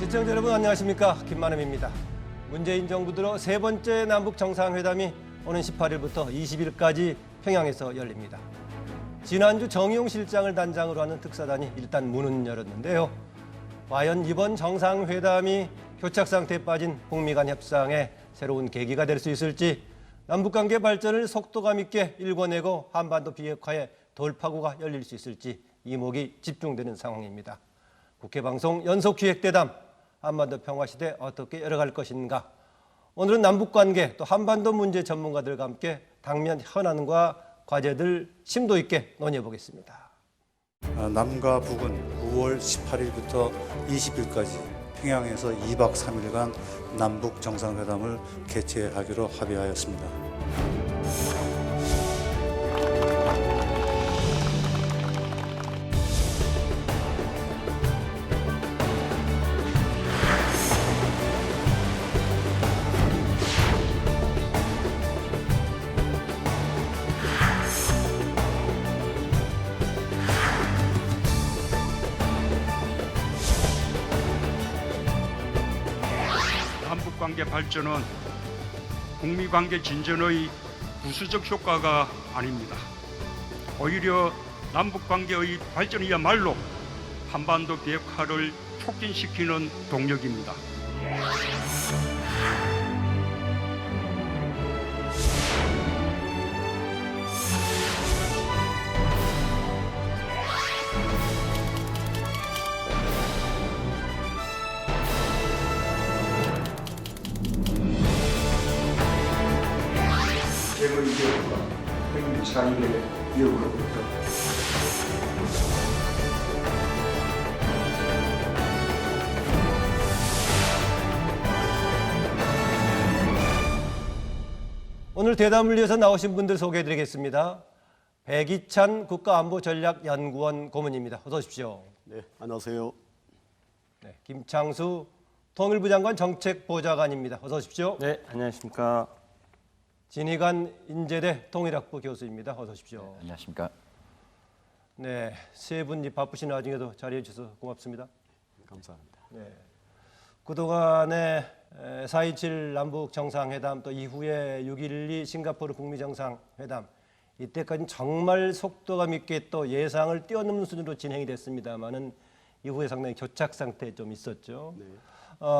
시청자 여러분 안녕하십니까, 김만음입니다. 문재인 정부 들어 세 번째 남북 정상회담이 오는 18일부터 20일까지 평양에서 열립니다. 지난주 정의용 실장을 단장으로 하는 특사단이 일단 문은 열었는데요. 과연 이번 정상회담이 교착 상태에 빠진 북미 간 협상의 새로운 계기가 될 수 있을지, 남북관계 발전을 속도감 있게 일궈내고 한반도 비핵화의 돌파구가 열릴 수 있을지 이목이 집중되는 상황입니다. 국회방송 연속기획대담 한반도 평화시대 어떻게 열어갈 것인가. 오늘은 남북관계 또 한반도 문제 전문가들과 함께 당면 현안과 과제들 심도 있게 논의해보겠습니다. 남과 북은 9월 18일부터 20일까지 평양에서 2박 3일간 남북 정상회담을 개최하기로 합의하였습니다. 남북관계 발전은 북미관계 진전의 부수적 효과가 아닙니다. 오히려 남북관계의 발전이야말로 한반도 비핵화를 촉진시키는 동력입니다. 제거 이격과 핵 미사일의 위협으로부터 오늘 대담을 위해서 나오신 분들 소개해드리겠습니다. 백이찬 국가안보전략연구원 고문입니다. 어서 오십시오. 네, 안녕하세요. 네, 김창수 통일부 장관 정책보좌관입니다. 어서 오십시오. 네, 안녕하십니까. 진희관 인제대 통일학부 교수입니다. 어서 오십시오. 안녕하십니까. 네, 세 분이 바쁘신 와중에도 자리해 주셔서 고맙습니다. 감사합니다. 네, 그동안의 4.27 남북 정상회담 또 이후에 6.12 싱가포르 북미 정상회담, 이때까지는 정말 속도감 있게 또 예상을 뛰어넘는 수준으로 진행이 됐습니다만은 이후에 상당히 교착 상태에 좀 있었죠. 네.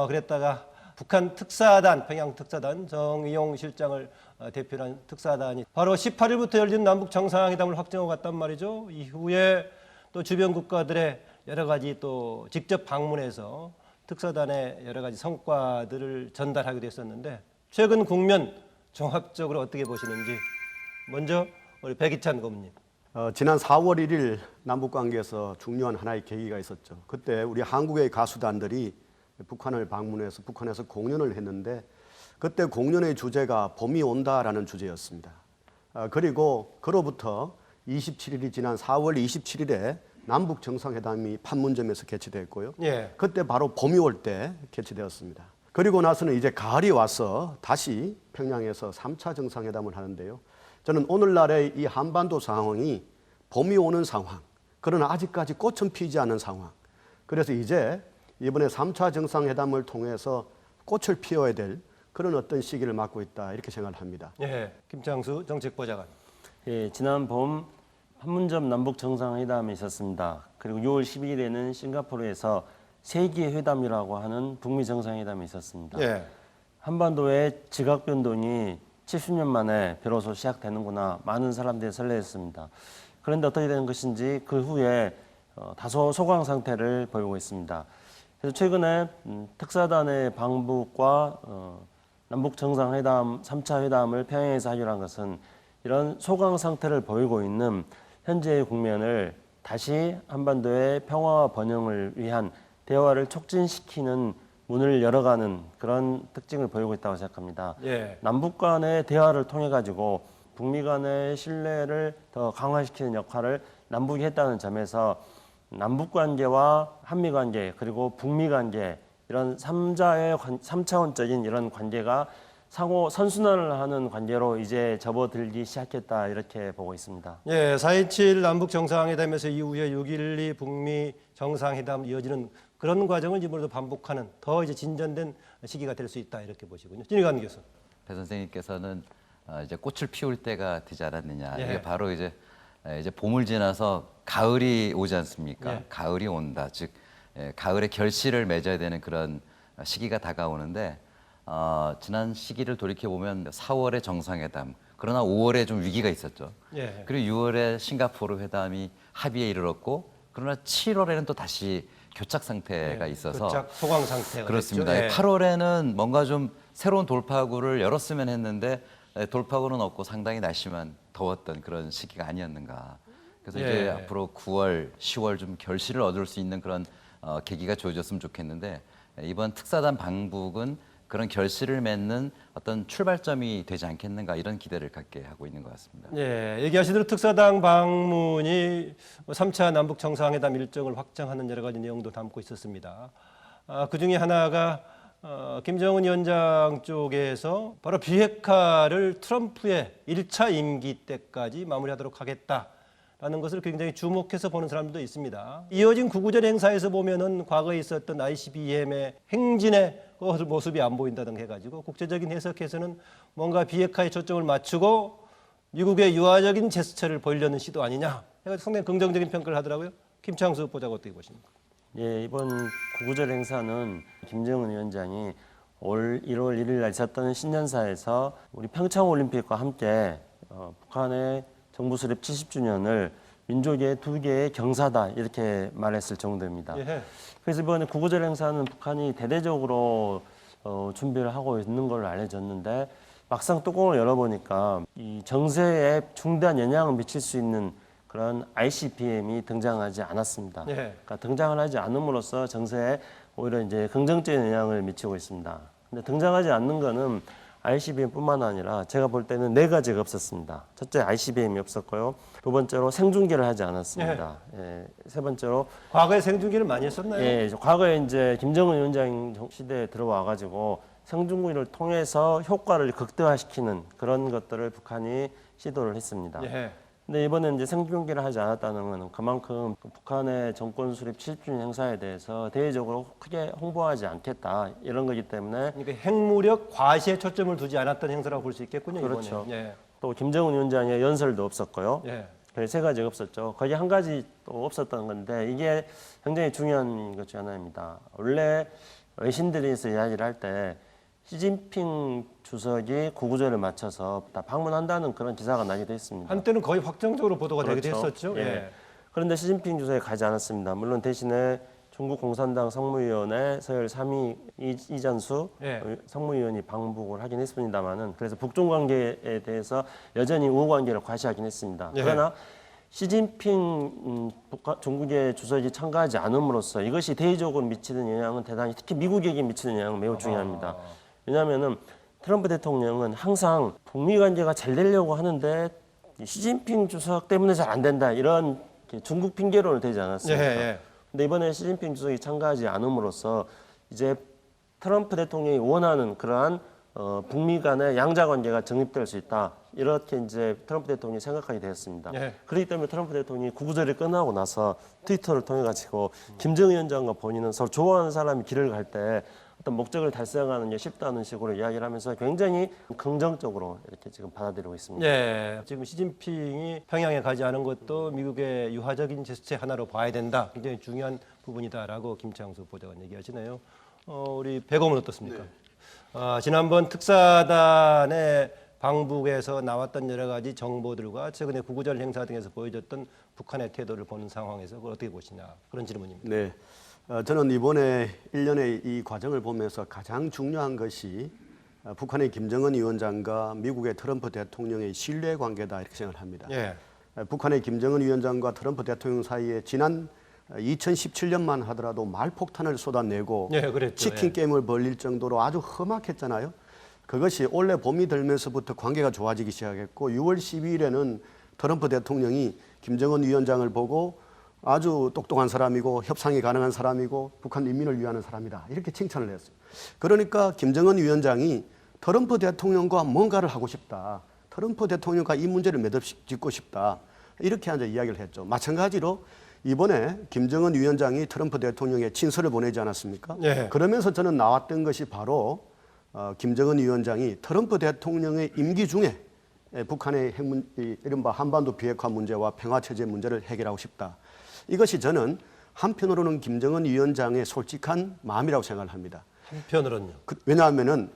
그랬다가 북한 특사단, 평양 특사단 정의용 실장을 대표한 특사단이 바로 18일부터 열린 남북 정상회담을 확정하고 갔단 말이죠. 이후에 또 주변 국가들의 여러 가지 또 직접 방문해서 특사단의 여러 가지 성과들을 전달하기도 했었는데, 최근 국면 종합적으로 어떻게 보시는지 먼저 우리 백이찬 고문님. 지난 4월 1일 남북관계에서 중요한 하나의 계기가 있었죠. 그때 우리 한국의 가수단들이 북한을 방문해서 북한에서 공연을 했는데, 그때 공연의 주제가 봄이 온다라는 주제였습니다. 그리고 그로부터 27일이 지난 4월 27일에 남북 정상회담이 판문점에서 개최됐고요. 예. 그때 바로 봄이 올 때 개최되었습니다. 그리고 나서는 이제 가을이 와서 다시 평양에서 3차 정상회담을 하는데요. 저는 오늘날의 이 한반도 상황이 봄이 오는 상황, 그러나 아직까지 꽃은 피지 않은 상황. 그래서 이제 이번에 3차 정상회담을 통해서 꽃을 피워야 될 그런 어떤 시기를 맞고 있다, 이렇게 생각을 합니다. 예, 김창수 정책보좌관. 예, 지난 봄 판문점 남북 정상회담이 있었습니다. 그리고 6월 12일에는 싱가포르에서 세계 회담이라고 하는 북미 정상회담이 있었습니다. 예. 한반도의 지각 변동이 70년 만에 비로소 시작되는구나, 많은 사람들이 설레었습니다. 그런데 어떻게 되는 것인지 그 후에 다소 소강 상태를 보이고 있습니다. 그래서 최근에 특사단의 방북과 남북 정상회담 3차 회담을 평양에서 하기로 한 것은 이런 소강 상태를 보이고 있는 현재의 국면을 다시 한반도의 평화와 번영을 위한 대화를 촉진시키는 문을 열어가는 그런 특징을 보이고 있다고 생각합니다. 예. 남북 간의 대화를 통해 가지고 북미 간의 신뢰를 더 강화시키는 역할을 남북이 했다는 점에서 남북 관계와 한미 관계 그리고 북미 관계, 이런 3차원적인 이런 관계가 상호 선순환을 하는 관계로 이제 접어들기 시작했다 이렇게 보고 있습니다. 예, 4.27 남북 정상회담에서 이후에 6.12 북미 정상회담 이어지는 그런 과정을 이번에도 반복하는 더 이제 진전된 시기가 될 수 있다 이렇게 보시군요. 진희관 교수. 배 선생님께서는 이제 꽃을 피울 때가 되지 않았느냐. 예. 이게 바로 이제 봄을 지나서 가을이 오지 않습니까? 예. 가을이 온다. 즉 가을의 결실을 맺어야 되는 그런 시기가 다가오는데 지난 시기를 돌이켜 보면 4월에 정상회담, 그러나 5월에 좀 위기가 있었죠. 예. 그리고 6월에 싱가포르 회담이 합의에 이르렀고, 그러나 7월에는 또 다시 교착 상태가 있어서 교착 소강 상태가 그렇습니다. 됐죠. 예. 8월에는 뭔가 좀 새로운 돌파구를 열었으면 했는데 돌파구는 없고 상당히 날씨만 더웠던 그런 시기가 아니었는가. 그래서 이제 예. 앞으로 9월, 10월 좀 결실을 얻을 수 있는 그런 계기가 주어졌으면 좋겠는데, 이번 특사단 방북은 그런 결실을 맺는 어떤 출발점이 되지 않겠는가, 이런 기대를 갖게 하고 있는 것 같습니다. 예, 얘기하시대로 특사당 방문이 3차 남북 정상회담 일정을 확정하는 여러 가지 내용도 담고 있었습니다. 그 중에 하나가 김정은 위원장 쪽에서 바로 비핵화를 트럼프의 1차 임기 때까지 마무리하도록 하겠다라는 것을 굉장히 주목해서 보는 사람들도 있습니다. 이어진 구구절 행사에서 보면은 과거에 있었던 ICBM의 행진의 그 모습이 안 보인다든가 해가지고 국제적인 해석에서는 뭔가 비핵화에 초점을 맞추고 미국의 유화적인 제스처를 보이려는 시도 아니냐 해가지고 상당히 긍정적인 평가를 하더라고요. 김창수 보자고 어떻게 보십니까? 예, 이번 구구절 행사는 김정은 위원장이 올 1월 1일 날 있었던 신년사에서 우리 평창 올림픽과 함께 북한의 정부 수립 70주년을 민족의 두 개의 경사다 이렇게 말했을 정도입니다. 예. 그래서 이번에 구구절 행사는 북한이 대대적으로 준비를 하고 있는 걸로 알려졌는데, 막상 뚜껑을 열어보니까 이 정세에 중대한 영향을 미칠 수 있는 그런 ICBM이 등장하지 않았습니다. 예. 그러니까 등장을 하지 않음으로써 정세에 오히려 이제 긍정적인 영향을 미치고 있습니다. 근데 등장하지 않는 거는 ICBM뿐만 아니라 제가 볼 때는 네 가지가 없었습니다. 첫째, ICBM이 없었고요. 두 번째로 생중계를 하지 않았습니다. 예, 세 번째로 과거에 생중계를 많이 했었나요? 예, 과거에 이제 김정은 위원장 시대에 들어와 가지고 생중계를 통해서 효과를 극대화시키는 그런 것들을 북한이 시도를 했습니다. 예. 근데 이번에 이제 생중계를 하지 않았다는 것은 그만큼 북한의 정권 수립 70주년 행사에 대해서 대외적으로 크게 홍보하지 않겠다 이런 거기 때문에, 그러니까 핵무력 과시에 초점을 두지 않았던 행사라고 볼 수 있겠군요. 그렇죠. 이번에. 예. 또 김정은 위원장의 연설도 없었고요. 예. 그래서 세 가지가 없었죠. 거기 한 가지 또 없었던 건데, 이게 굉장히 중요한 것 중 하나입니다. 원래 외신들에서 이야기를 할 때 시진핑 주석이 구구절을 맞춰서 다 방문한다는 그런 기사가 나기도 했습니다. 한때는 거의 확정적으로 보도가 되기도 그렇죠. 했었죠. 예. 예. 그런데 시진핑 주석이 가지 않았습니다. 물론 대신에 중국 공산당 상무위원회 서열 3위 이전수 예. 상무위원이 방북을 하긴 했습니다만은, 그래서 북중 관계에 대해서 여전히 우호 관계를 과시하긴 했습니다. 예. 그러나 시진핑 중국의 주석이 참가하지 않음으로써 이것이 대외적으로 미치는 영향은 대단히, 특히 미국에게 미치는 영향은 매우 중요합니다. 왜냐하면은 트럼프 대통령은 항상 북미 관계가 잘 되려고 하는데 시진핑 주석 때문에 잘 안 된다 이런 중국 핑계론을 대지 않았습니까? 예, 예. 근데 이번에 시진핑 주석이 참가하지 않음으로써 이제 트럼프 대통령이 원하는 그러한 북미 간의 양자 관계가 정립될 수 있다. 이렇게 이제 트럼프 대통령이 생각하게 되었습니다. 예. 그렇기 때문에 트럼프 대통령이 구구절이 끝나고 나서 트위터를 통해 가지고 김정은 위원장과 본인은 서로 좋아하는 사람이 길을 갈 때 어떤 목적을 달성하는 게 쉽다는 식으로 이야기를 하면서 굉장히 긍정적으로 이렇게 지금 받아들이고 있습니다. 예, 지금 시진핑이 평양에 가지 않은 것도 미국의 유화적인 제스처의 하나로 봐야 된다. 굉장히 중요한 부분이다라고 김창수 보좌관 얘기하시네요. 우리 배검은 어떻습니까? 지난번 특사단의 방북에서 나왔던 여러 가지 정보들과 최근에 구구절 행사 등에서 보여줬던 북한의 태도를 보는 상황에서 그걸 어떻게 보시냐, 그런 질문입니다. 네. 저는 이번에 일련의 이 과정을 보면서 가장 중요한 것이 북한의 김정은 위원장과 미국의 트럼프 대통령의 신뢰 관계다 이렇게 생각을 합니다. 예. 북한의 김정은 위원장과 트럼프 대통령 사이에 지난 2017년만 하더라도 말폭탄을 쏟아내고 예, 그랬죠. 치킨 예. 게임을 벌릴 정도로 아주 험악했잖아요. 그것이 올해 봄이 들면서부터 관계가 좋아지기 시작했고 6월 12일에는 트럼프 대통령이 김정은 위원장을 보고 아주 똑똑한 사람이고 협상이 가능한 사람이고 북한 인민을 위하는 사람이다 이렇게 칭찬을 했어요. 그러니까 김정은 위원장이 트럼프 대통령과 뭔가를 하고 싶다. 트럼프 대통령과 이 문제를 매듭짓고 싶다. 이렇게 이제 이야기를 했죠. 마찬가지로 이번에 김정은 위원장이 트럼프 대통령에 친서를 보내지 않았습니까? 예. 그러면서 저는 나왔던 것이 바로 김정은 위원장이 트럼프 대통령의 임기 중에 북한의 이른바 한반도 비핵화 문제와 평화체제 문제를 해결하고 싶다. 이것이 저는 한편으로는 김정은 위원장의 솔직한 마음이라고 생각을 합니다. 한편으로는요. 왜냐하면은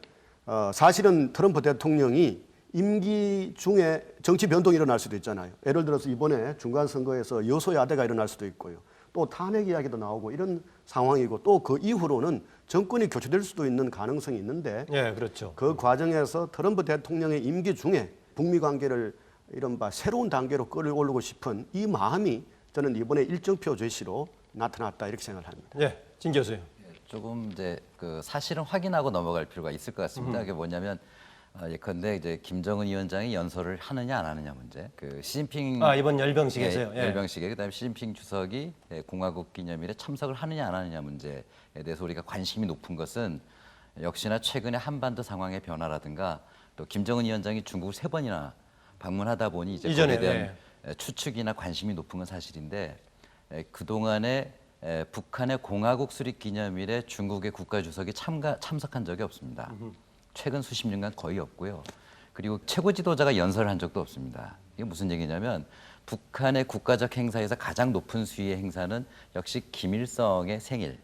사실은 트럼프 대통령이 임기 중에 정치 변동이 일어날 수도 있잖아요. 예를 들어서 이번에 중간 선거에서 여소야대가 일어날 수도 있고요. 또 탄핵 이야기도 나오고 이런 상황이고 또 그 이후로는 정권이 교체될 수도 있는 가능성이 있는데 예, 그렇죠. 그 과정에서 트럼프 대통령의 임기 중에 북미 관계를 이른바 새로운 단계로 끌어올리고 싶은 이 마음이 저는 이번에 일정표 제시로 나타났다 이렇게 생각을 합니다. 예, 진 교수요. 조금 이제 그 사실은 확인하고 넘어갈 필요가 있을 것 같습니다. 그게 뭐냐면 예컨대 이제 김정은 위원장이 연설을 하느냐 안 하느냐 문제. 그 시진핑 이번 열병식에서요. 예. 열병식에 그다음에 시진핑 주석이 공화국 기념일에 참석을 하느냐 안 하느냐 문제에 대해서 우리가 관심이 높은 것은 역시나 최근의 한반도 상황의 변화라든가 또 김정은 위원장이 중국을 3번이나 방문하다 보니 이제 이전에, 거기에 대한 추측이나 관심이 높은 건 사실인데 그 동안에 북한의 공화국 수립 기념일에 중국의 국가주석이 참석한 적이 없습니다. 최근 수십 년간 거의 없고요. 그리고 최고 지도자가 연설을 한 적도 없습니다. 이게 무슨 얘기냐면 북한의 국가적 행사에서 가장 높은 수위의 행사는 역시 김일성의 생일을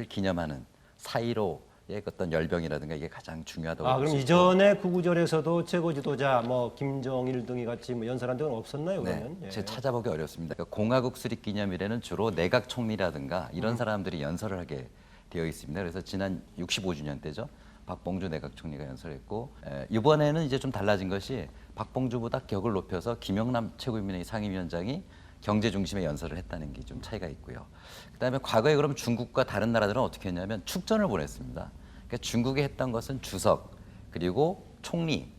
기념하는 4.15의 어떤 열병이라든가 이게 가장 중요하다고 볼 그럼 수 있고. 이전에 구구절에서도 최고 지도자 뭐 김정일 등이 같이 뭐 연설한 적은 없었나요? 그러면? 네, 제가 찾아보기 어렵습니다. 그러니까 공화국 수립 기념일에는 주로 내각 총리라든가 이런 사람들이 연설을 하게 되어 있습니다. 그래서 지난 65주년 때죠. 박봉주 내각 총리가 연설했고 이번에는 이제 좀 달라진 것이 박봉주보다 격을 높여서 김영남 최고인민회의 상임위원장이 경제 중심의 연설을 했다는 게 좀 차이가 있고요. 그다음에 과거에 그럼 중국과 다른 나라들은 어떻게 했냐면 축전을 보냈습니다. 그러니까 중국이 했던 것은 주석 그리고 총리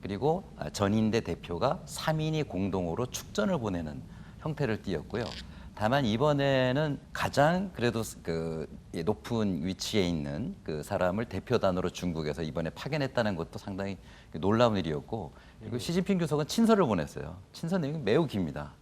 그리고 전인대 대표가 3인이 공동으로 축전을 보내는 형태를 띠었고요. 다만 이번에는 가장 그래도 그 높은 위치에 있는 그 사람을 대표단으로 중국에서 이번에 파견했다는 것도 상당히 놀라운 일이었고 그리고 시진핑 주석은 친서를 보냈어요. 친서 내용이 매우 깁니다.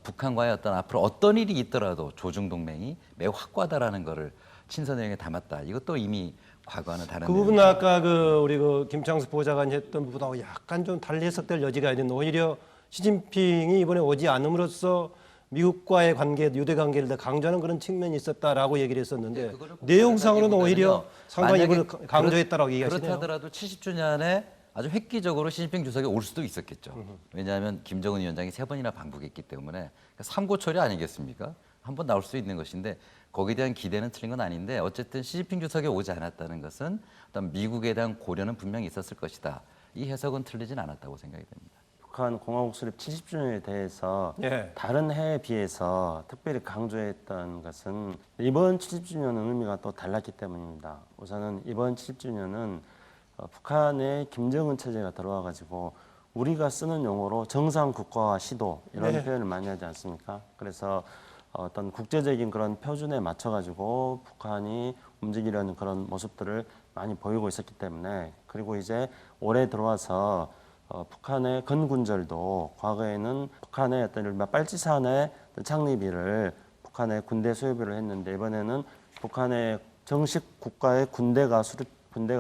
북한과의 앞으로 어떤 일이 있더라도 조중 동맹이 매우 확고하다라는 것을 친서 내용에 담았다. 이것도 이미 과거와는 다른. 그 부분은 아까 우리 김창수 보좌관이 했던 부분하고 약간 좀 달리 해석될 여지가 있는데 오히려 시진핑이 이번에 오지 않음으로써 미국과의 관계, 유대 관계를 더 강조하는 그런 측면이 있었다라고 얘기를 했었는데 내용상으로는 오히려 상당히 이걸 강조했다라고 얘기하시네요. 그렇다 하더라도 70주년에 아주 획기적으로 시진핑 주석이 올 수도 있었겠죠. 왜냐하면 김정은 위원장이 3번이나 방북했기 때문에 삼고초려 아니겠습니까? 한번 나올 수 있는 것인데 거기에 대한 기대는 틀린 건 아닌데 어쨌든 시진핑 주석이 오지 않았다는 것은 어떤 미국에 대한 고려는 분명히 있었을 것이다. 이 해석은 틀리진 않았다고 생각이 됩니다. 북한 공화국 수립 70주년에 대해서 예. 다른 해에 비해서 특별히 강조했던 것은 이번 70주년은 의미가 또 달랐기 때문입니다. 우선은 이번 70주년은 북한의 김정은 체제가 들어와가지고 우리가 쓰는 용어로 정상 국가화 시도 이런 표현을 많이 하지 않습니까? 그래서 어떤 국제적인 그런 표준에 맞춰가지고 북한이 움직이려는 그런 모습들을 많이 보이고 있었기 때문에 그리고 이제 올해 들어와서 북한의 건군절도 과거에는 북한의 어떤 이른바 빨치산의 창립일을 북한의 군대 수요일을 했는데 이번에는 북한의 정식 국가의 군대가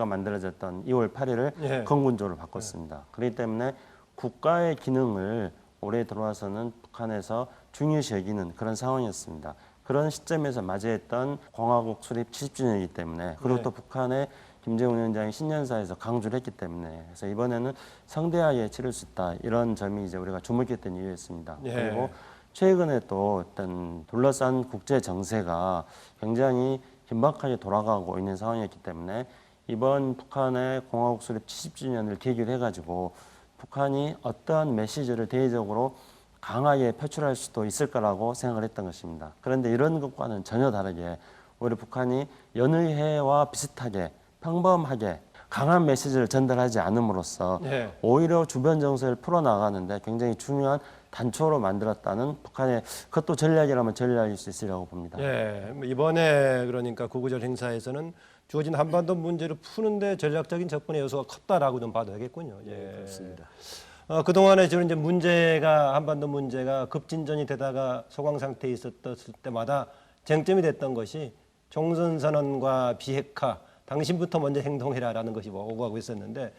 만들어졌던 2월 8일을 건군절로 바꿨습니다. 그렇기 때문에 국가의 기능을 올해 들어와서는 북한에서 중요시 여기는 그런 상황이었습니다. 그런 시점에서 맞이했던 공화국 수립 70주년이기 때문에 그리고 또 북한의 김정은 위원장이 신년사에서 강조를 했기 때문에 그래서 이번에는 성대하게 치를 수 있다 이런 점이 이제 우리가 주목했던 이유였습니다. 그리고 최근에 또 어떤 둘러싼 국제 정세가 굉장히 긴박하게 돌아가고 있는 상황이었기 때문에 이번 북한의 공화국 수립 70주년을 계기로 해가지고 북한이 어떠한 메시지를 대외적으로 강하게 표출할 수도 있을 거라고 생각을 했던 것입니다. 그런데 이런 것과는 전혀 다르게 우리 북한이 여느 해와 비슷하게 평범하게 강한 메시지를 전달하지 않음으로써 오히려 주변 정세를 풀어나가는데 굉장히 중요한 단초로 만들었다는 북한의 그것도 전략이라면 전략일 수 있으리라고 봅니다. 예, 이번에 그러니까 구구절 행사에서는 주어진 한반도 문제를 푸는데 전략적인 접근의 요소가 컸다라고 좀 봐도 되겠군요. 예, 그렇습니다. 그동안에 저는 이제 문제가 한반도 문제가 급진전이 되다가 소강 상태에 있었을 때마다 쟁점이 됐던 것이 종전선언과 비핵화, 당신부터 먼저 행동해라라는 것이 오가고 있었는데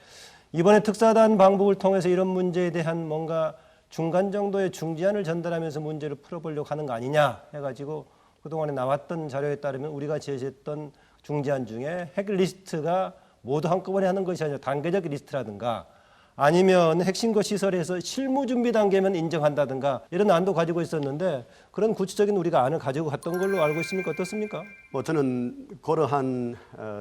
이번에 특사단 방북을 통해서 이런 문제에 대한 뭔가 중간 정도의 중지안을 전달하면서 문제를 풀어보려고 하는 거 아니냐 해가지고 그동안에 나왔던 자료에 따르면 우리가 제시했던 중지안 중에 핵 리스트가 모두 한꺼번에 하는 것이 아니라 단계적 리스트라든가 아니면 핵심거 시설에서 실무 준비 단계면 인정한다든가 이런 안도 가지고 있었는데 그런 구체적인 우리가 안을 가지고 갔던 걸로 알고 있습니까? 어떻습니까? 뭐 저는 그러한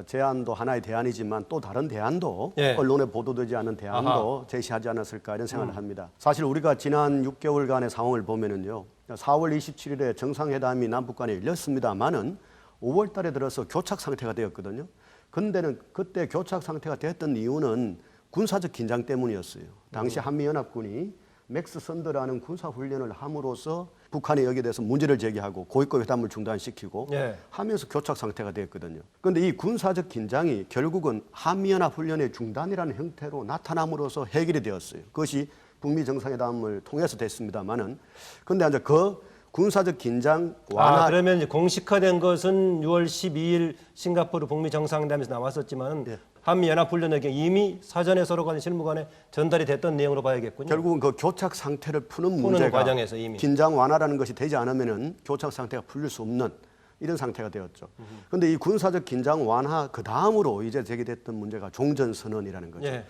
제안도 하나의 대안이지만 또 다른 대안도 예. 언론에 보도되지 않은 대안도 제시하지 않았을까 이런 생각을 합니다. 사실 우리가 지난 6개월간의 상황을 보면은요, 4월 27일에 정상회담이 남북 간에 열렸습니다만은 5월 달에 들어서 교착 상태가 되었거든요. 근데는 그때 교착 상태가 됐던 이유는 군사적 긴장 때문이었어요. 당시 한미연합군이 맥스 선더라는 군사훈련을 함으로써 북한이 여기에 대해서 문제를 제기하고 고위급 회담을 중단시키고 예. 하면서 교착 상태가 됐거든요. 그런데 이 군사적 긴장이 결국은 한미연합훈련의 중단이라는 형태로 나타남으로써 해결이 되었어요. 그것이 북미 정상회담을 통해서 됐습니다만은 근데 이제 그 군사적 긴장 완화 그러면 이제 공식화된 것은 6월 12일 싱가포르 북미 정상회담에서 나왔었지만 예. 한미 연합훈련에게 이미 사전에 서로 간에 실무 간에 전달이 됐던 내용으로 봐야겠군요. 결국은 그 교착 상태를 푸는 문제가 과정에서 이미. 긴장 완화라는 것이 되지 않으면은 교착 상태가 풀릴 수 없는 이런 상태가 되었죠. 그런데 이 군사적 긴장 완화 그 다음으로 이제 제기됐던 문제가 종전선언이라는 거죠. 예.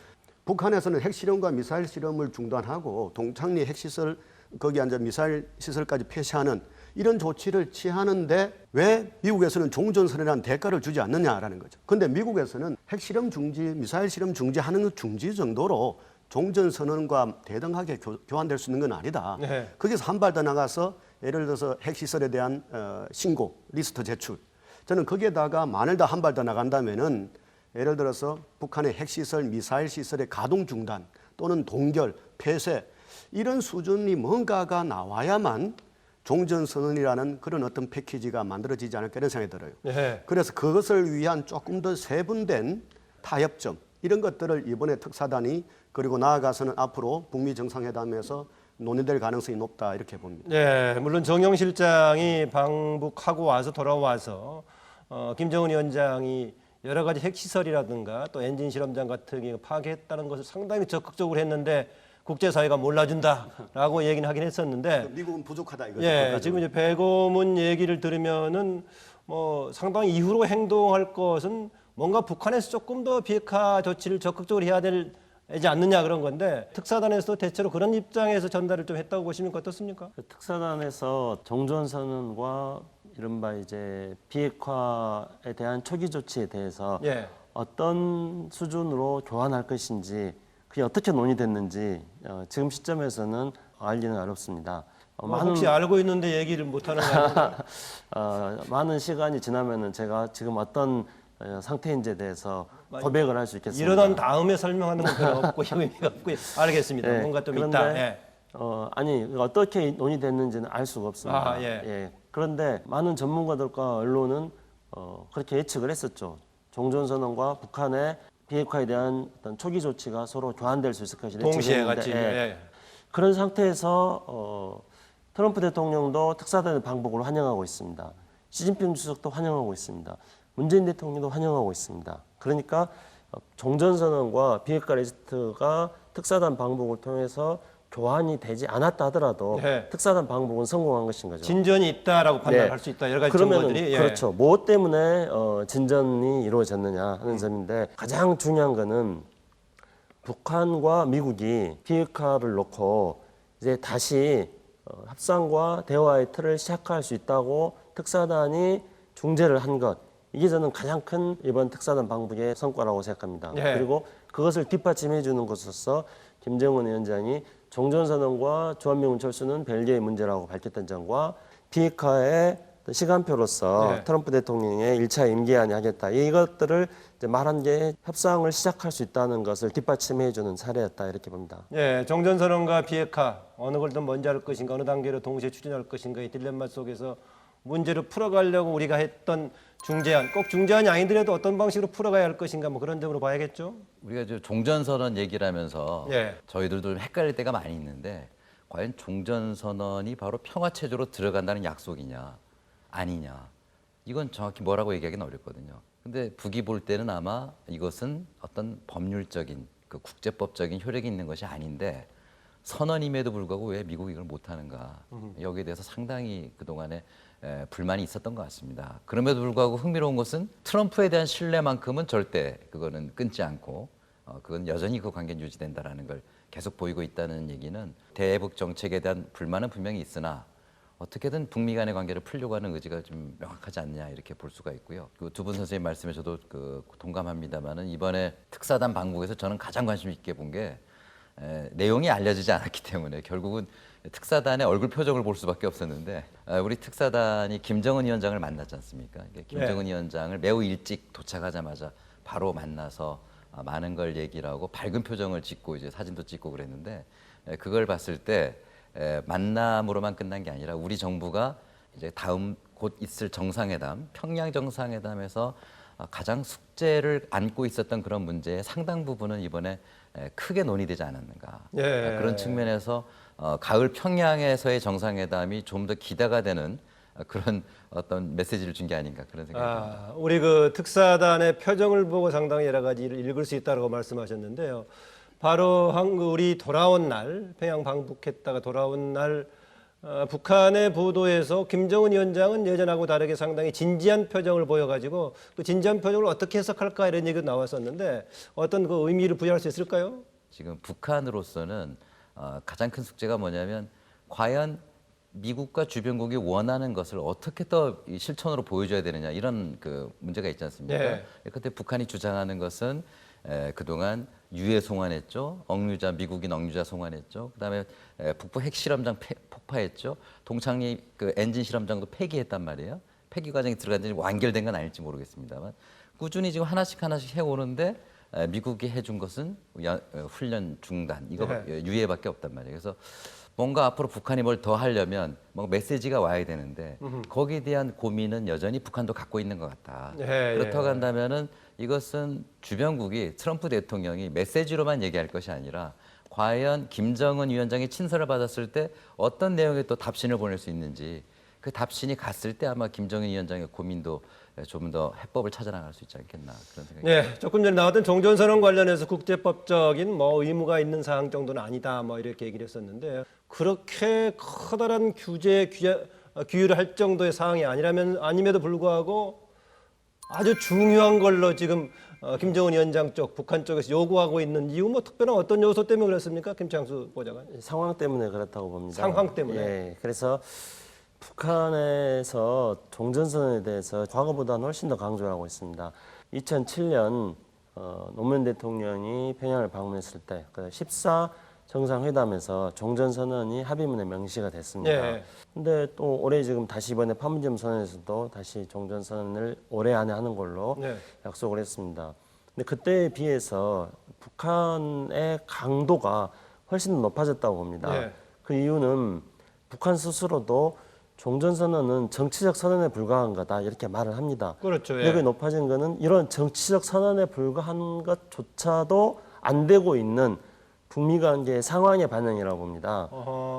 북한에서는 핵실험과 미사일 실험을 중단하고 동창리 핵시설 거기 앉아 미사일 시설까지 폐쇄하는 이런 조치를 취하는데 왜 미국에서는 종전선언이라는 대가를 주지 않느냐라는 거죠. 그런데 미국에서는 핵실험 중지, 미사일 실험 중지하는 것 중지 정도로 종전선언과 대등하게 교환될 수 있는 건 아니다. 네. 거기서 한 발 더 나가서 예를 들어서 핵시설에 대한 신고, 리스트 제출. 저는 거기에다가 만일 더 한 발 더 나간다면은 예를 들어서 북한의 핵시설, 미사일 시설의 가동 중단 또는 동결, 폐쇄 이런 수준이 뭔가가 나와야만 종전선언이라는 그런 어떤 패키지가 만들어지지 않을까 이런 생각이 들어요. 예. 그래서 그것을 위한 조금 더 세분된 타협점 이런 것들을 이번에 특사단이 그리고 나아가서는 앞으로 북미 정상회담에서 논의될 가능성이 높다 이렇게 봅니다. 네, 물론 정영 실장이 방북하고 와서 돌아와서 김정은 위원장이 여러 가지 핵시설이라든가 또 엔진 실험장 같은 게 파괴했다는 것을 상당히 적극적으로 했는데 국제사회가 몰라준다라고 얘기는 하긴 했었는데 미국은 부족하다 이거죠. 예, 지금 이제 배고문 얘기를 들으면은 뭐 상당히 이후로 행동할 것은 뭔가 북한에서 조금 더 비핵화 조치를 적극적으로 해야 되지 않느냐 그런 건데 특사단에서도 대체로 그런 입장에서 전달을 좀 했다고 보시면 어떻습니까? 그 특사단에서 종전선언과 이른바 이제 비핵화에 대한 초기 조치에 대해서 예. 어떤 수준으로 교환할 것인지 그게 어떻게 논의됐는지 지금 시점에서는 알기는 어렵습니다. 혹시 알고 있는데 얘기를 못하는 거 아닙니까? 많은 시간이 지나면은 제가 지금 어떤 상태인지에 대해서 고백을 할 수 있겠습니다. 일어난 다음에 설명하는 건 별로 없고 의미가 없고요. 알겠습니다. 예, 뭔가 좀 그런데, 있다. 예. 아니 어떻게 논의됐는지는 알 수가 없습니다. 예. 그런데 많은 전문가들과 언론은 그렇게 예측을 했었죠. 종전선언과 북한의 비핵화에 대한 어떤 초기 조치가 서로 교환될 수 있을 것이다. 동시에 예측을 같이. 했는데, 예. 그런 상태에서 트럼프 대통령도 특사단의 방북을 환영하고 있습니다. 시진핑 주석도 환영하고 있습니다. 문재인 대통령도 환영하고 있습니다. 그러니까 종전선언과 비핵화 리스트가 특사단 방북을 통해서 교환이 되지 않았다 하더라도 네. 특사단 방북은 성공한 것인 거죠. 진전이 있다라고 판단할 네. 수 있다. 여러 가지 그러면은 정보들이. 예. 그렇죠. 무엇 때문에 진전이 이루어졌느냐 하는 점인데 가장 중요한 거는 북한과 미국이 비핵화를 놓고 이제 다시 협상과 대화의 틀을 시작할 수 있다고 특사단이 중재를 한 것. 이게 저는 가장 큰 이번 특사단 방북의 성과라고 생각합니다. 예. 그리고 그것을 뒷받침해 주는 것으로서 김정은 위원장이 종전선언과 주한미군 철수는 별개의 문제라고 밝혔던 점과 비핵화의 시간표로서 네. 트럼프 대통령의 1차 임기안이 하겠다. 이것들을 이제 말한 게 협상을 시작할 수 있다는 것을 뒷받침해 주는 사례였다 이렇게 봅니다. 예, 종전선언과 비핵화 어느 걸 더 먼저 할 것인가 어느 단계로 동시에 추진할 것인가 이 딜레마 속에서 문제를 풀어가려고 우리가 했던 중재안, 꼭 중재안이 아니더라도 어떤 방식으로 풀어가야 할 것인가 뭐 그런 점으로 봐야겠죠. 우리가 이제 종전선언 얘기를 하면서 예. 저희들도 좀 헷갈릴 때가 많이 있는데 과연 종전선언이 바로 평화체제로 들어간다는 약속이냐 아니냐 이건 정확히 뭐라고 얘기하기는 어렵거든요. 근데 북이 볼 때는 아마 이것은 어떤 법률적인 그 국제법적인 효력이 있는 것이 아닌데 선언임에도 불구하고 왜 미국이 이걸 못하는가 여기에 대해서 상당히 그동안에 불만이 있었던 것 같습니다. 그럼에도 불구하고 흥미로운 것은 트럼프에 대한 신뢰만큼은 절대 그거는 끊지 않고 그건 여전히 그 관계는 유지된다라는 걸 계속 보이고 있다는 얘기는 대북 정책에 대한 불만은 분명히 있으나 어떻게든 북미 간의 관계를 풀려고 하는 의지가 좀 명확하지 않냐 이렇게 볼 수가 있고요. 그 두 분 선생님 말씀에 저도 그 동감합니다만은 이번에 특사단 방북에서 저는 가장 관심 있게 본 게 내용이 알려지지 않았기 때문에 결국은 특사단의 얼굴 표정을 볼 수밖에 없었는데 우리 특사단이 김정은 위원장을 만났지 않습니까? 김정은 위원장을 매우 일찍 도착하자마자 바로 만나서 많은 걸 얘기를 하고 밝은 표정을 짓고 이제 사진도 찍고 그랬는데 그걸 봤을 때 만남으로만 끝난 게 아니라 우리 정부가 이제 다음 곧 있을 정상회담, 평양 정상회담에서 가장 숙제를 안고 있었던 그런 문제의 상당 부분은 이번에 크게 논의되지 않았는가. 예. 그런 측면에서 가을 평양에서의 정상회담이 좀 더 기대가 되는 그런 어떤 메시지를 준 게 아닌가 그런 생각이 듭니다. 우리 그 특사단의 표정을 보고 상당히 여러 가지를 읽을 수 있다고 말씀하셨는데요. 바로 우리 돌아온 날, 평양 방북했다가 돌아온 날 북한의 보도에서 김정은 위원장은 예전하고 다르게 상당히 진지한 표정을 보여가지고 그 진지한 표정을 어떻게 해석할까 이런 얘기가 나왔었는데 어떤 그 의미를 부여할 수 있을까요? 지금 북한으로서는 가장 큰 숙제가 뭐냐면 과연 미국과 주변국이 원하는 것을 어떻게 더 실천으로 보여줘야 되느냐 이런 그 문제가 있지 않습니까? 네. 그때 북한이 주장하는 것은 그동안 유해 송환했죠. 미국인 억류자 송환했죠. 그다음에 북부 핵실험장 폭파했죠. 동창리 그 엔진 실험장도 폐기했단 말이에요. 폐기 과정이 들어간지 완결된 건 아닐지 모르겠습니다만 꾸준히 지금 하나씩 해오는데 미국이 해준 것은 훈련 중단 이거 유예밖에 없단 말이에요. 그래서 뭔가 앞으로 북한이 뭘 더 하려면 뭔가 메시지가 와야 되는데 거기에 대한 고민은 여전히 북한도 갖고 있는 것 같다. 그렇다고 한다면은 이것은 주변국이 트럼프 대통령이 메시지로만 얘기할 것이 아니라 과연 김정은 위원장의 친서를 받았을 때 어떤 내용의 또 답신을 보낼 수 있는지 그 답신이 갔을 때 아마 김정은 위원장의 고민도 좀 더 해법을 찾아나갈 수 있지 않겠나 그런 생각이 듭니다. 네, 조금 전에 나왔던 종전선언 관련해서 국제법적인 뭐 의무가 있는 사항 정도는 아니다 뭐 이렇게 얘기를 했었는데 그렇게 커다란 규율을 할 정도의 사항이 아님에도 불구하고 아주 중요한 걸로 지금 김정은 위원장 쪽, 북한 쪽에서 요구하고 있는 이유 뭐 특별한 어떤 요소 때문에 그렇습니까? 김창수 보좌관. 상황 때문에 그렇다고 봅니다. 상황 때문에. 예, 그래서 북한에서 종전선언에 대해서 과거보다는 훨씬 더 강조하고 있습니다. 2007년 노무현 대통령이 평양을 방문했을 때 14 정상회담에서 종전선언이 합의문에 명시가 됐습니다. 예. 근데 또 올해 지금 다시 이번에 판문점 선언에서도 다시 종전선언을 올해 안에 하는 걸로 네. 약속을 했습니다. 근데 그때에 비해서 북한의 강도가 훨씬 더 높아졌다고 봅니다. 네. 그 이유는 북한 스스로도 종전선언은 정치적 선언에 불과한 거다 이렇게 말을 합니다. 그렇죠. 예. 근데 그 높아진 거는 이런 정치적 선언에 불과한 것조차도 안 되고 있는 북미 관계의 상황의 반영이라고 봅니다.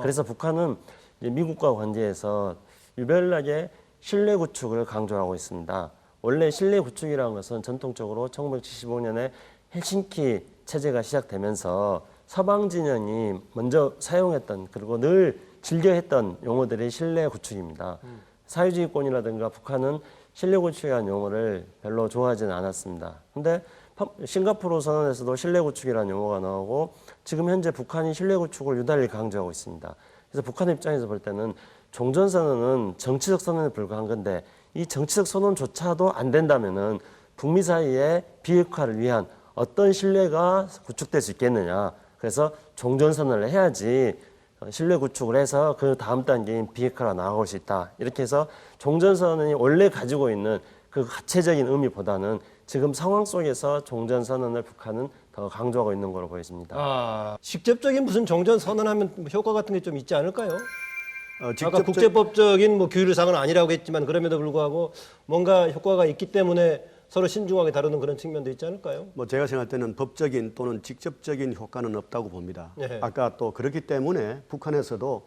그래서 북한은 이제 미국과 관계에서 유별나게 신뢰 구축을 강조하고 있습니다. 원래 신뢰 구축이라는 것은 전통적으로 1975년에 헬싱키 체제가 시작되면서 서방 진영이 먼저 사용했던 그리고 늘 즐겨했던 용어들이 신뢰 구축입니다. 사회주의권이라든가 북한은 신뢰 구축이라는 용어를 별로 좋아하지는 않았습니다. 근데 싱가포르 선언에서도 신뢰 구축이라는 용어가 나오고 지금 현재 북한이 신뢰 구축을 유달리 강조하고 있습니다. 그래서 북한 입장에서 볼 때는 종전선언은 정치적 선언에 불과한 건데 이 정치적 선언조차도 안 된다면은 북미 사이의 비핵화를 위한 어떤 신뢰가 구축될 수 있겠느냐. 그래서 종전선언을 해야지 신뢰 구축을 해서 그 다음 단계인 비핵화로 나아갈 수 있다. 이렇게 해서 종전선언이 원래 가지고 있는 그 가체적인 의미보다는 지금 상황 속에서 종전선언을 북한은 더 강조하고 있는 걸로 보여집니다. 아, 직접적인 무슨 종전 선언하면 뭐 효과 같은 게 좀 있지 않을까요? 아까 직접적- 국제법적인 뭐 규율상은 아니라고 했지만 그럼에도 불구하고 뭔가 효과가 있기 때문에 서로 신중하게 다루는 그런 측면도 있지 않을까요? 뭐 제가 생각할 때는 법적인 또는 직접적인 효과는 없다고 봅니다. 예. 아까 또 그렇기 때문에 북한에서도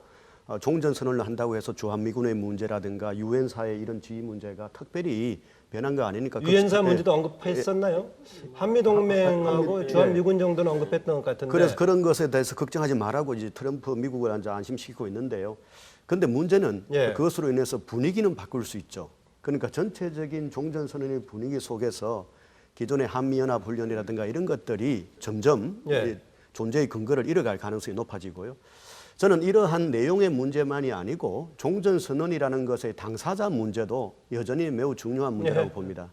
종전선언을 한다고 해서 주한미군의 문제라든가 유엔사의 이런 지위 문제가 특별히 변한 거 아니니까. 유엔사 그- 문제도 언급했었나요? 한미동맹하고 주한미군 정도는 언급했던 것 같은데. 그래서 그런 것에 대해서 걱정하지 말라고 이제 트럼프 미국을 이제 안심시키고 있는데요. 그런데 문제는 예. 그것으로 인해서 분위기는 바꿀 수 있죠. 그러니까 전체적인 종전선언의 분위기 속에서 기존의 한미연합훈련이라든가 이런 것들이 점점 예. 이제 존재의 근거를 잃어갈 가능성이 높아지고요. 저는 이러한 내용의 문제만이 아니고 종전선언이라는 것의 당사자 문제도 여전히 매우 중요한 문제라고 예. 봅니다.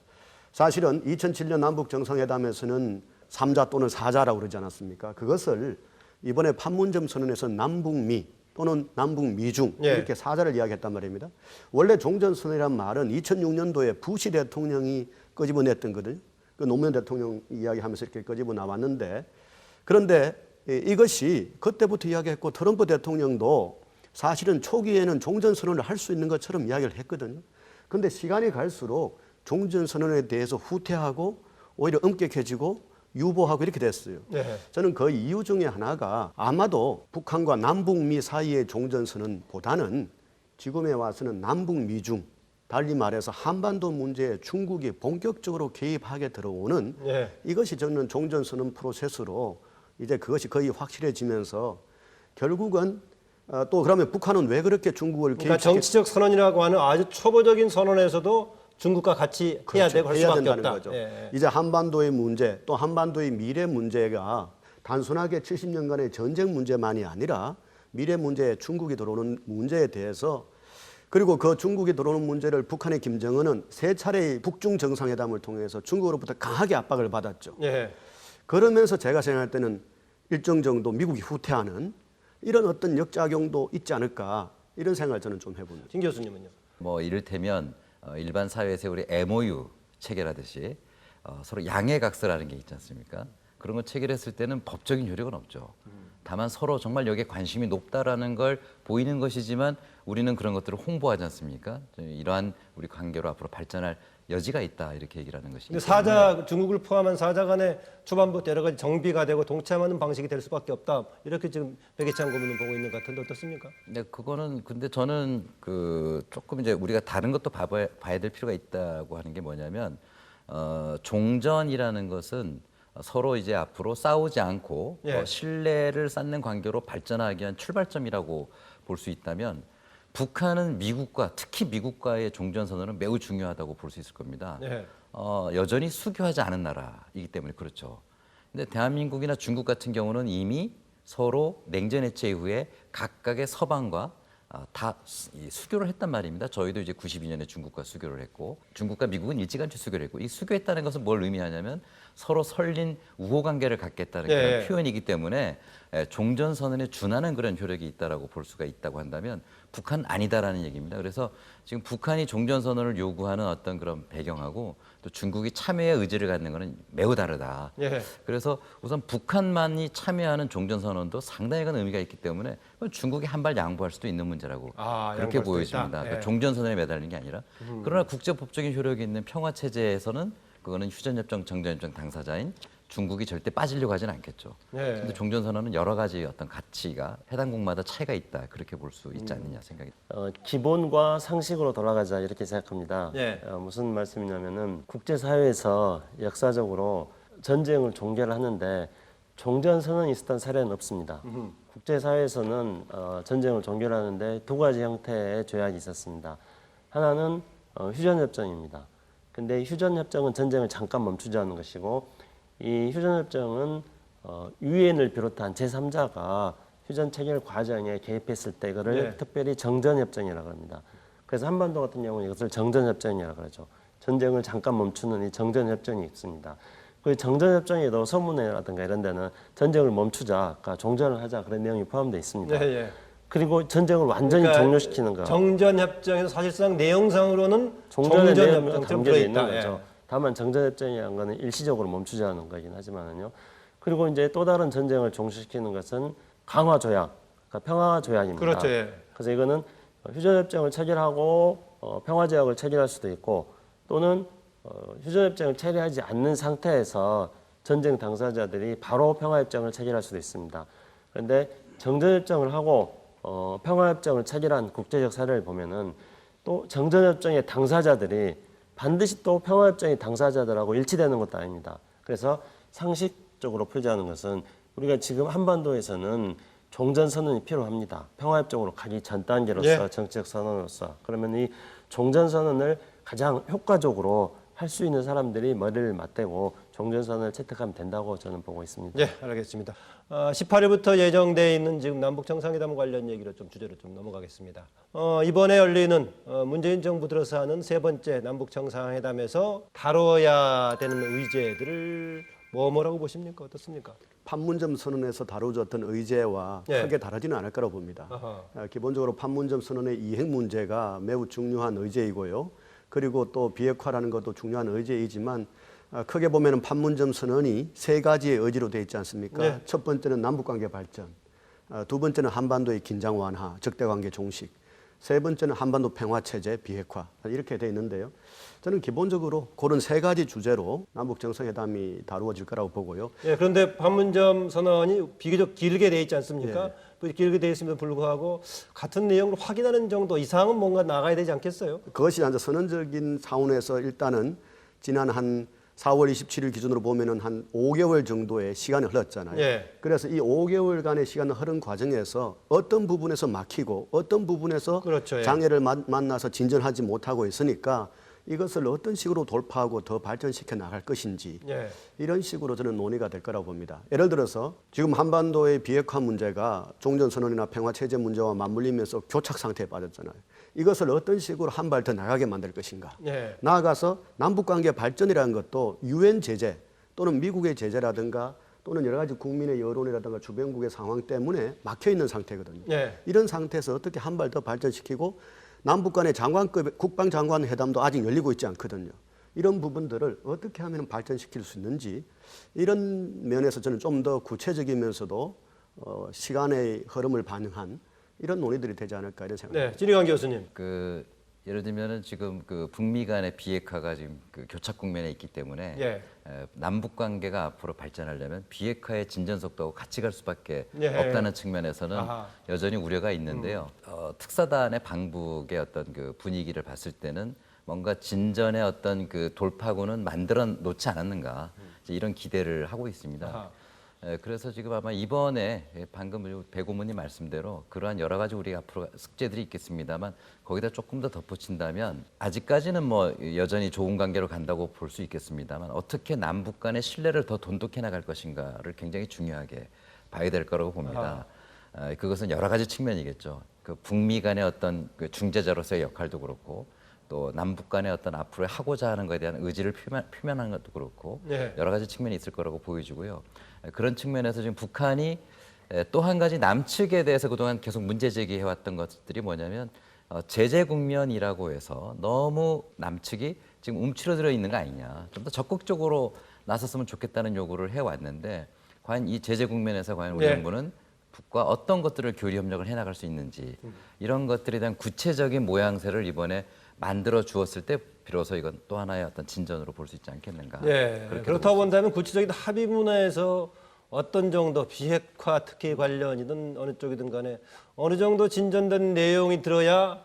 사실은 2007년 남북정상회담에서는 3자 또는 4자라고 그러지 않았습니까? 그것을 이번에 판문점 선언에서 남북미 또는 남북미중 예. 이렇게 4자를 이야기했단 말입니다. 원래 종전선언이란 말은 2006년도에 부시 대통령이 끄집어냈던 거거든요. 그 노무현 대통령 이야기하면서 이렇게 끄집어 나왔는데, 그런데 이것이 그때부터 이야기했고 트럼프 대통령도 사실은 초기에는 종전선언을 할 수 있는 것처럼 이야기를 했거든요. 그런데 시간이 갈수록 종전선언에 대해서 후퇴하고 오히려 엄격해지고 유보하고 이렇게 됐어요. 네. 저는 그 이유 중에 하나가 아마도 북한과 남북미 사이의 종전선언보다는 지금에 와서는 남북미중, 달리 말해서 한반도 문제에 중국이 본격적으로 개입하게 들어오는 예. 이것이 저는 종전선언 프로세스로 이제 그것이 거의 확실해지면서 결국은 또 그러면 북한은 왜 그렇게 중국을 그러니까 개입시키- 정치적 선언이라고 하는 아주 초보적인 선언에서도 중국과 같이 해야 그렇죠. 되고 할 해야 수밖에 된다는 없다. 거죠. 예. 이제 한반도의 문제 또 한반도의 미래 문제가 단순하게 70년간의 전쟁 문제만이 아니라 미래 문제에 중국이 들어오는 문제에 대해서, 그리고 그 중국이 들어오는 문제를 북한의 김정은은 세 차례의 북중 정상회담을 통해서 중국으로부터 강하게 압박을 받았죠. 예. 그러면서 제가 생각할 때는 일정 정도 미국이 후퇴하는 이런 어떤 역작용도 있지 않을까, 이런 생각을 저는 좀 해봅니다. 진 교수님은요? 뭐 이를테면 일반 사회에서 우리 MOU 체결하듯이 서로 양해각서라는 게 있지 않습니까? 그런 거 체결했을 때는 법적인 효력은 없죠. 다만 서로 정말 여기에 관심이 높다라는 걸 보이는 것이지만 우리는 그런 것들을 홍보하지 않습니까? 이러한 우리 관계로 앞으로 발전할 여지가 있다, 이렇게 얘기를 하는 것이기 근데 때문에 사자 중국을 포함한 사자 간에 초반부터 여러 가지 정비가 되고 동참하는 방식이 될 수밖에 없다. 이렇게 지금 백예찬 고문은 보고 있는 것 같은데 어떻습니까? 네, 그거는 근데 저는 그 조금 이제 우리가 다른 것도 봐야 될 필요가 있다고 하는 게 뭐냐면 종전이라는 것은 서로 이제 앞으로 싸우지 않고 예. 신뢰를 쌓는 관계로 발전하기 위한 출발점이라고 볼 수 있다면 북한은 미국과 특히 미국과의 종전선언은 매우 중요하다고 볼 수 있을 겁니다. 예. 여전히 수교하지 않은 나라이기 때문에 그렇죠. 근데 대한민국이나 중국 같은 경우는 이미 서로 냉전 해체 이후에 각각의 서방과 다 수교를 했단 말입니다. 저희도 이제 92년에 중국과 수교를 했고 중국과 미국은 일찌감치 수교를 했고 이 수교했다는 것은 뭘 의미하냐면 서로 설린 우호 관계를 갖겠다는 예. 그런 표현이기 때문에 종전선언에 준하는 그런 효력이 있다라고 볼 수가 있다고 한다면 북한은 아니다라는 얘기입니다. 그래서 지금 북한이 종전선언을 요구하는 어떤 그런 배경하고 또 중국이 참여의 의지를 갖는 것은 매우 다르다. 예. 그래서 우선 북한만이 참여하는 종전선언도 상당히 큰 의미가 있기 때문에 중국이 한 발 양보할 수도 있는 문제라고 그렇게 양보할 수도 보여집니다. 있다. 그러니까 예. 종전선언에 매달리는 게 아니라 그러나 국제법적인 효력이 있는 평화체제에서는 그거는 휴전협정, 정전협정 당사자인 중국이 절대 빠지려고 하진 않겠죠. 예. 근데 종전선언은 여러 가지 어떤 가치가 해당국마다 차이가 있다, 그렇게 볼 수 있지 않느냐 생각이 듭니다. 기본과 상식으로 돌아가자 이렇게 생각합니다. 예. 무슨 말씀이냐면은 국제사회에서 역사적으로 전쟁을 종결을 하는데 종전선언이 있었던 사례는 없습니다. 국제사회에서는 전쟁을 종결하는데 두 가지 형태의 조약이 있었습니다. 하나는 휴전협정입니다. 근데 휴전협정은 전쟁을 잠깐 멈추자는 것이고 이 휴전협정은 유엔을 비롯한 제3자가 휴전 체결 과정에 개입했을 때 그를 네. 특별히 정전협정이라고 합니다. 그래서 한반도 같은 경우는 이것을 정전협정이라고 그러죠. 전쟁을 잠깐 멈추는 이 정전협정이 있습니다. 그 정전협정에도 서문회라든가 이런 데는 전쟁을 멈추자, 그러니까 종전을 하자 그런 내용이 포함되어 있습니다. 예, 예. 그리고 전쟁을 완전히 그러니까 종료시키는 거. 정전협정에서 사실상 내용상으로는 종전의 내용이 정전협정처럼 담겨져 있는 들어있다. 거죠. 다만 정전협정이라는 거는 일시적으로 멈추자는 거긴 하지만은요. 그리고 이제 또 다른 전쟁을 종식시키는 것은 강화 조약, 그러니까 평화 조약입니다. 그렇죠. 예. 그래서 이거는 휴전협정을 체결하고 평화 조약을 체결할 수도 있고 또는 휴전협정을 체결하지 않는 상태에서 전쟁 당사자들이 바로 평화협정을 체결할 수도 있습니다. 그런데 정전협정을 하고 평화협정을 체결한 국제적 사례를 보면은 또 정전협정의 당사자들이 반드시 또 평화협정의 당사자들하고 일치되는 것도 아닙니다. 그래서 상식적으로 표시하는 것은 우리가 지금 한반도에서는 종전선언이 필요합니다. 평화협정으로 가기 전 단계로서 예. 정치적 선언으로서. 그러면 이 종전선언을 가장 효과적으로 할 수 있는 사람들이 머리를 맞대고 종전선언을 채택하면 된다고 저는 보고 있습니다. 예, 알겠습니다. 18일부터 예정돼 있는 지금 남북 정상회담 관련 얘기로 좀 주제로 좀 넘어가겠습니다. 이번에 열리는 문재인 정부 들어서 하는 세 번째 남북 정상회담에서 다뤄야 되는 의제들을 뭐라고 보십니까? 어떻습니까? 판문점 선언에서 다루어졌던 의제와 예. 크게 다르지는 않을 거라고 봅니다. 아하. 기본적으로 판문점 선언의 이행 문제가 매우 중요한 의제이고요. 그리고 또 비핵화라는 것도 중요한 의제이지만 크게 보면은 판문점 선언이 세 가지의 의지로 되어 있지 않습니까? 네. 첫 번째는 남북관계 발전, 두 번째는 한반도의 긴장 완화, 적대관계 종식, 세 번째는 한반도 평화체제 비핵화 이렇게 되어 있는데요. 저는 기본적으로 그런 세 가지 주제로 남북 정상회담이 다루어질 거라고 보고요. 예, 그런데 판문점 선언이 비교적 길게 돼 있지 않습니까? 길게 돼 있음에도 불구하고 같은 내용을 확인하는 정도 이상은 뭔가 나가야 되지 않겠어요? 그것이 이제 선언적인 차원에서 일단은 지난 한 4월 27일 기준으로 보면은 한 5개월 정도의 시간이 흘렀잖아요. 예. 그래서 이 5개월간의 시간을 흐른 과정에서 어떤 부분에서 막히고 어떤 부분에서 그렇죠, 예. 장애를 만나서 진전하지 못하고 있으니까 이것을 어떤 식으로 돌파하고 더 발전시켜 나갈 것인지 예. 이런 식으로 저는 논의가 될 거라고 봅니다. 예를 들어서 지금 한반도의 비핵화 문제가 종전선언이나 평화체제 문제와 맞물리면서 교착 상태에 빠졌잖아요. 이것을 어떤 식으로 한 발 더 나가게 만들 것인가. 예. 나아가서 남북관계 발전이라는 것도 유엔 제재 또는 미국의 제재라든가 또는 여러 가지 국민의 여론이라든가 주변국의 상황 때문에 막혀 있는 상태거든요. 예. 이런 상태에서 어떻게 한 발 더 발전시키고 남북 간의 장관급 국방장관 회담도 아직 열리고 있지 않거든요. 이런 부분들을 어떻게 하면 발전시킬 수 있는지 이런 면에서 저는 좀 더 구체적이면서도 시간의 흐름을 반영한 이런 논의들이 되지 않을까 이런 생각입니다. 네, 진희관 교수님. 예를 들면은 지금 북미 간의 비핵화가 지금 교착 국면에 있기 때문에 예. 남북 관계가 앞으로 발전하려면 비핵화의 진전 속도하고 같이 갈 수밖에 예. 없다는 측면에서는 아하. 여전히 우려가 있는데요. 특사단의 방북의 어떤 분위기를 봤을 때는 뭔가 진전의 어떤 돌파구는 만들어 놓지 않았는가 이제 이런 기대를 하고 있습니다. 아하. 그래서 지금 아마 이번에 방금 배 고문님 말씀대로 그러한 여러 가지 우리 앞으로 숙제들이 있겠습니다만 거기다 조금 더 덧붙인다면 아직까지는 뭐 여전히 좋은 관계로 간다고 볼 수 있겠습니다만 어떻게 남북 간의 신뢰를 더 돈독해 나갈 것인가를 굉장히 중요하게 봐야 될 거라고 봅니다. 그것은 여러 가지 측면이겠죠. 북미 간의 어떤 중재자로서의 역할도 그렇고 또 남북 간의 어떤 앞으로 하고자 하는 것에 대한 의지를 표현하는 것도 그렇고 네. 여러 가지 측면이 있을 거라고 보여지고요. 그런 측면에서 지금 북한이 또 한 가지 남측에 대해서 그동안 계속 문제 제기해왔던 것들이 뭐냐면 제재 국면이라고 해서 너무 남측이 지금 움츠러들어 있는 거 아니냐. 좀 더 적극적으로 나섰으면 좋겠다는 요구를 해왔는데 과연 이 제재 국면에서 과연 우리 네. 정부는 북과 어떤 것들을 교류 협력을 해나갈 수 있는지 이런 것들에 대한 구체적인 모양새를 이번에 만들어 주었을 때 비로소 이건 또 하나의 어떤 진전으로 볼 수 있지 않겠는가. 예. 그렇다고 본다면 구체적인 합의 문화에서 어떤 정도 비핵화 특혜 관련이든 어느 쪽이든 간에 어느 정도 진전된 내용이 들어야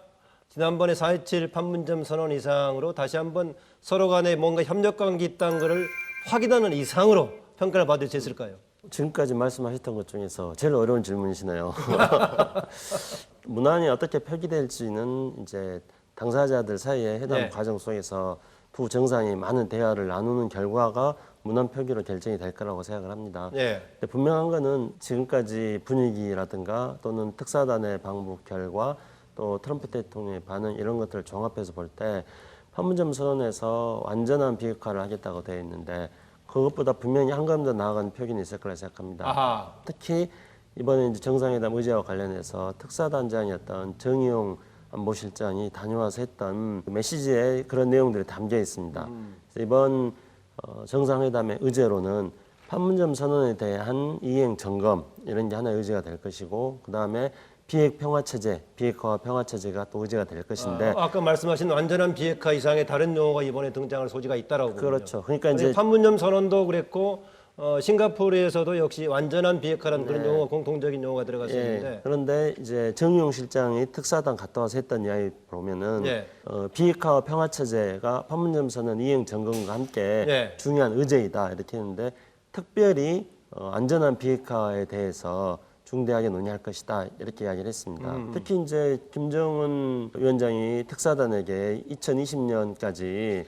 지난번에 4.27 판문점 선언 이상으로 다시 한번 서로 간에 뭔가 협력 관계 있다는 것을 확인하는 이상으로 평가를 받을 수 있을까요? 지금까지 말씀하셨던 것 중에서 제일 어려운 질문이시네요. 문안이 어떻게 표기될지는 이제 당사자들 사이의 회담 네. 과정 속에서 두 정상이 많은 대화를 나누는 결과가 문안 표기로 결정이 될 거라고 생각을 합니다. 예. 근데 분명한 거는 지금까지 분위기라든가 또는 특사단의 방북 결과 또 트럼프 대통령의 반응 이런 것들을 종합해서 볼 때 판문점 선언에서 완전한 비핵화를 하겠다고 되어 있는데 그것보다 분명히 한 걸음 더 나아간 표기는 있을 거라 생각합니다. 아하. 특히 이번에 이제 정상회담 의제와 관련해서 특사단장이었던 정의용 안보실장이 다녀와서 했던 메시지에 그런 내용들이 담겨 있습니다. 그래서 이번 정상회담의 의제로는 판문점 선언에 대한 이행 점검 이런 게 하나의 의제가 될 것이고, 그 다음에 비핵 평화 체제, 비핵화 평화 체제가 또 의제가 될 것인데, 아까 말씀하신 완전한 비핵화 이상의 다른 용어가 이번에 등장할 소지가 있다라고 보군요. 그렇죠. 그러니까 이제 판문점 선언도 그랬고 싱가포르에서도 역시 완전한 비핵화라는 그런 용어가 공통적인 용어가 들어갔었는데, 그런데 이제 정의용 실장이 특사단 갔다 와서 했던 이야기 보면은 예. 비핵화와 평화 체제가 판문점 선언 이행 점검과 함께 예. 중요한 의제이다 이렇게 했는데, 특별히 안전한 비핵화에 대해서 중대하게 논의할 것이다 이렇게 이야기를 했습니다. 특히 이제 김정은 위원장이 특사단에게 2020년까지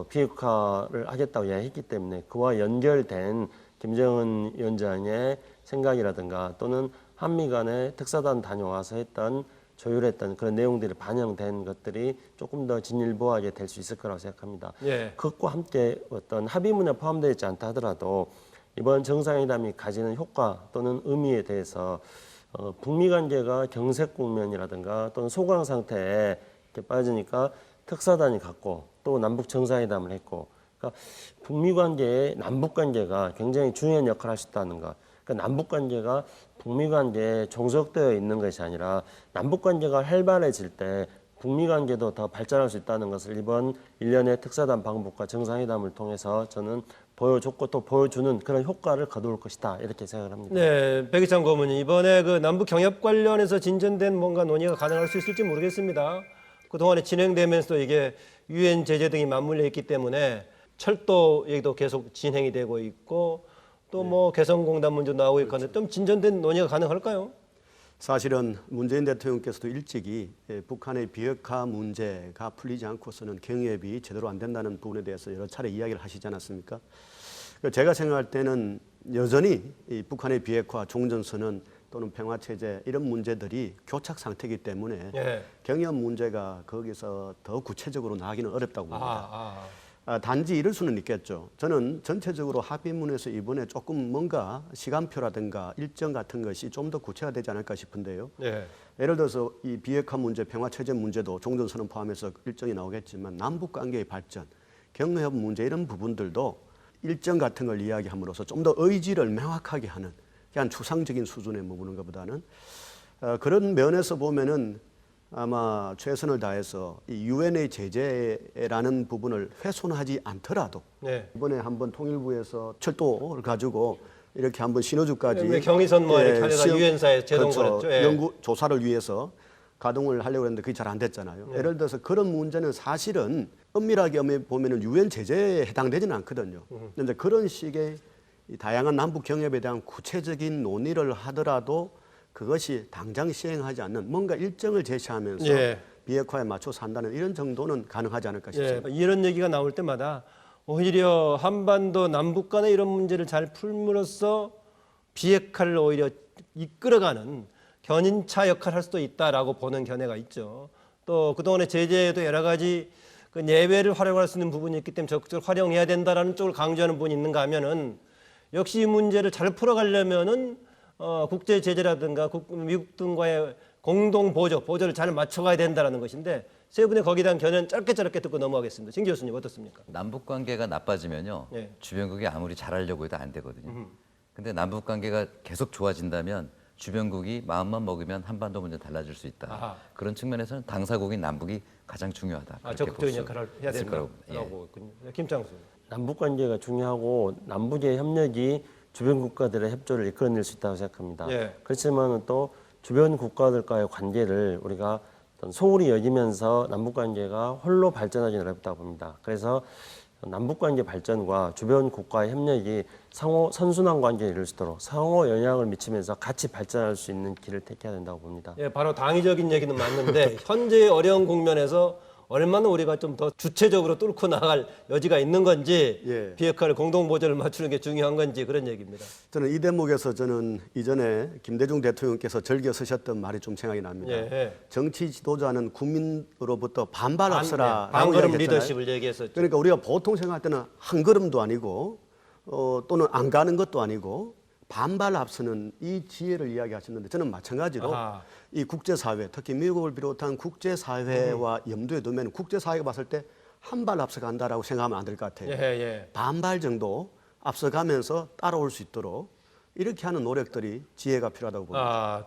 비핵화를 하겠다고 이야기했기 때문에 그와 연결된 김정은 위원장의 생각이라든가 또는 한미 간에 특사단 다녀와서 했던 조율했던 그런 내용들이 반영된 것들이 조금 더 진일보하게 될 수 있을 거라고 생각합니다. 예. 그것과 함께 어떤 합의문에 포함되어 있지 않다 하더라도 이번 정상회담이 가지는 효과 또는 의미에 대해서 북미 관계가 경색 국면이라든가 또는 소강 상태에 이렇게 빠지니까 특사단이 갔고 또 남북 정상회담을 했고, 그러니까 북미 관계에 남북 관계가 굉장히 중요한 역할을 할 수 있다는 것. 그러니까 남북 관계가 북미 관계에 종속되어 있는 것이 아니라 남북 관계가 활발해질 때 북미 관계도 더 발전할 수 있다는 것을 이번 일련의 특사단 방북과 정상회담을 통해서 저는 보여줬고 또 보여주는 그런 효과를 거둘 것이다 이렇게 생각을 합니다. 네, 백이찬 고문이 이번에 그 남북 경협 관련해서 진전된 뭔가 논의가 가능할 수 있을지 모르겠습니다. 그동안에 진행되면서 이게 유엔 제재 등이 맞물려 있기 때문에 철도 얘기도 계속 진행이 되고 있고 또 뭐 개성공단 문제도 나오고 있고 하는데 좀 진전된 논의가 가능할까요? 사실은 문재인 대통령께서도 일찍이 북한의 비핵화 문제가 풀리지 않고서는 경협이 제대로 안 된다는 부분에 대해서 여러 차례 이야기를 하시지 않았습니까? 제가 생각할 때는 여전히 이 북한의 비핵화, 종전선언 또는 평화체제 이런 문제들이 교착 상태이기 때문에 예. 경협 문제가 거기서 더 구체적으로 나가기는 어렵다고 봅니다. 아. 단지 이럴 수는 있겠죠. 저는 전체적으로 합의문에서 이번에 조금 뭔가 시간표라든가 일정 같은 것이 좀 더 구체화되지 않을까 싶은데요. 예. 예를 들어서 이 비핵화 문제, 평화체제 문제도 종전선언 포함해서 일정이 나오겠지만 남북관계의 발전, 경협 문제 이런 부분들도 일정 같은 걸 이야기함으로써 좀 더 의지를 명확하게 하는 그냥 추상적인 수준에 머무는 것보다는 그런 면에서 보면은 아마 최선을 다해서 이 유엔의 제재라는 부분을 훼손하지 않더라도 네. 이번에 한번 통일부에서 철도를 가지고 이렇게 한번 신호주까지 경의선 뭐 이렇게 하려다 유엔사에 제동 그렇죠. 걸었죠. 예. 연구 조사를 위해서 가동을 하려고 했는데 그게 잘 안 됐잖아요. 네. 예를 들어서 그런 문제는 사실은 엄밀하게 보면은 유엔 제재에 해당되지는 않거든요. 그런데 그런 식의 이 다양한 남북 경협에 대한 구체적인 논의를 하더라도 그것이 당장 시행하지 않는 뭔가 일정을 제시하면서 예. 비핵화에 맞춰서 한다는 이런 정도는 가능하지 않을까 싶습니다. 예, 이런 얘기가 나올 때마다 오히려 한반도 남북 간의 이런 문제를 잘 풀므로써 비핵화를 오히려 이끌어가는 견인차 역할을 할 수도 있다라고 보는 견해가 있죠. 또 그동안의 제재에도 여러 가지 그 예외를 활용할 수 있는 부분이 있기 때문에 적극적으로 활용해야 된다라는 쪽을 강조하는 부분이 있는가 하면은 역시 이 문제를 잘 풀어가려면은 국제 제재라든가 미국 등과의 공동 보조를 잘 맞춰가야 된다라는 것인데 세 분의 거기에 대한 견해는 짧게 듣고 넘어가겠습니다. 진 교수님 어떻습니까? 남북 관계가 나빠지면요. 네. 주변국이 아무리 잘하려고 해도 안 되거든요. 근데 남북 관계가 계속 좋아진다면 주변국이 마음만 먹으면 한반도 문제 달라질 수 있다. 아하. 그런 측면에서는 당사국인 남북이 가장 중요하다. 그렇게 적극적인 볼 역할을 해야 있을 거라고. 된다라고 김창수. 남북 관계가 중요하고 남북의 협력이 주변 국가들의 협조를 이끌어낼 수 있다고 생각합니다. 예. 그렇지만 또 주변 국가들과의 관계를 우리가 어떤 소홀히 여기면서 남북 관계가 홀로 발전하기는 어렵다고 봅니다. 그래서 남북 관계 발전과 주변 국가의 협력이 상호 선순환 관계를 이룰 수 있도록 상호 영향을 미치면서 같이 발전할 수 있는 길을 택해야 된다고 봅니다. 예, 바로 당위적인 얘기는 맞는데 현재의 어려운 국면에서 얼마나 우리가 좀 더 주체적으로 뚫고 나갈 여지가 있는 건지 예. 비핵화를 공동 보조를 맞추는 게 중요한 건지 그런 얘기입니다. 저는 이 대목에서 저는 이전에 김대중 대통령께서 즐겨 쓰셨던 말이 좀 생각이 납니다. 예. 정치 지도자는 국민으로부터 반발 앞서라. 반걸음 리더십을 얘기했었죠. 그러니까 우리가 보통 생각할 때는 한 걸음도 아니고 또는 안 가는 것도 아니고 반발 앞서는 이 지혜를 이야기하셨는데 저는 마찬가지로 아하. 이 국제사회, 특히 미국을 비롯한 국제사회와 염두에 두면 국제사회가 봤을 때 한 발 앞서간다라고 생각하면 안 될 것 같아요. 예, 예. 반발 정도 앞서가면서 따라올 수 있도록 이렇게 하는 노력들이 지혜가 필요하다고 봅니다.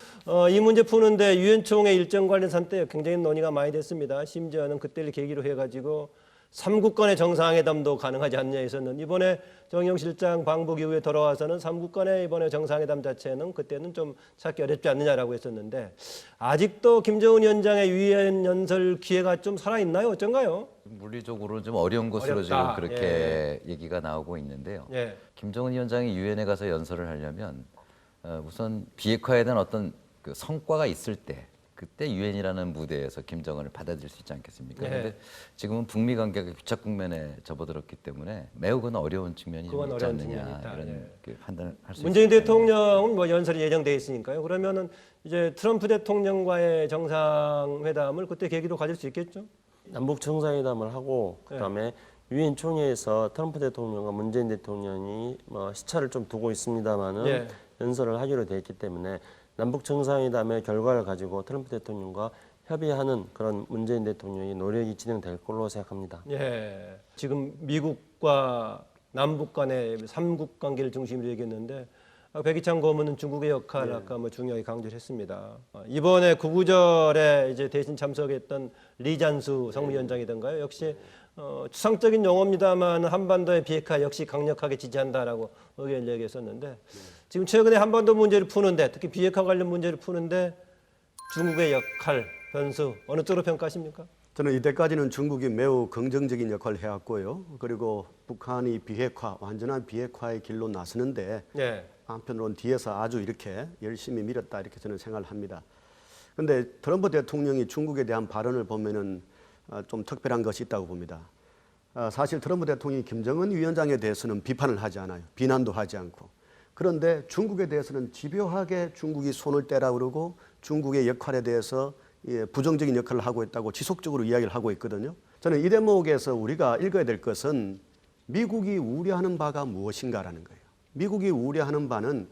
이 문제 푸는데 유엔 총회 일정 관련상 때 굉장히 논의가 많이 됐습니다. 심지어는 그때를 계기로 해가지고 3국 간의 정상회담도 가능하지 않냐 했었는데 이번에 정의용 실장 방북 이후에 돌아와서는 3국 간의 이번에 정상회담 자체는 그때는 좀 찾기 어렵지 않느냐라고 했었는데 아직도 김정은 위원장의 유엔 연설 기회가 좀 살아있나요? 어쩐가요? 물리적으로는 좀 어려운 것으로 어렵다. 지금 그렇게 얘기가 나오고 있는데요. 예. 김정은 위원장이 유엔에 가서 연설을 하려면 우선 비핵화에 대한 어떤 그 성과가 있을 때 그때 유엔이라는 무대에서 김정은을 받아들일 수 있지 않겠습니까? 예. 그런데 지금은 북미 관계가 교착 국면에 접어들었기 때문에 매우 그건 어려운 측면이 좀 그건 있지 어려운 않느냐 측면이 있다. 이런 예. 그 판단을 할 수 있습니다. 문재인 대통령은 뭐 연설이 예정돼 있으니까요. 그러면은 이제 트럼프 대통령과의 정상회담을 그때 계기로 가질 수 있겠죠? 남북 정상회담을 하고 그다음에 유엔 총회에서 트럼프 대통령과 문재인 대통령이 뭐 시차를 좀 두고 있습니다만은 예. 연설을 하기로 돼 있기 때문에 남북 정상회담의 결과를 가지고 트럼프 대통령과 협의하는 그런 문재인 대통령의 노력이 진행될 걸로 생각합니다. 예. 지금 미국과 남북 간의 삼국 관계를 중심으로 얘기했는데 백이찬 고문은 중국의 역할을 아까 뭐 중요하게 강조를 했습니다. 이번에 구구절에 이제 대신 참석했던 리잔수 상무위원장이던가요? 역시 추상적인 용어입니다만 한반도의 비핵화 역시 강력하게 지지한다라고 의견을 얘기했었는데 지금 최근에 한반도 문제를 푸는데 특히 비핵화 관련 문제를 푸는데 중국의 역할, 변수 어느 쪽으로 평가하십니까? 저는 이때까지는 중국이 매우 긍정적인 역할을 해왔고요. 그리고 북한이 비핵화, 완전한 비핵화의 길로 나서는데 네. 한편으로는 뒤에서 아주 이렇게 열심히 밀었다 이렇게 저는 생각을 합니다. 그런데 트럼프 대통령이 중국에 대한 발언을 보면은 좀 특별한 것이 있다고 봅니다. 사실 트럼프 대통령이 김정은 위원장에 대해서는 비판을 하지 않아요. 비난도 하지 않고. 그런데 중국에 대해서는 집요하게 중국이 손을 떼라 그러고 중국의 역할에 대해서 부정적인 역할을 하고 있다고 지속적으로 이야기를 하고 있거든요. 저는 이 대목에서 우리가 읽어야 될 것은 미국이 우려하는 바가 무엇인가라는 거예요. 미국이 우려하는 바는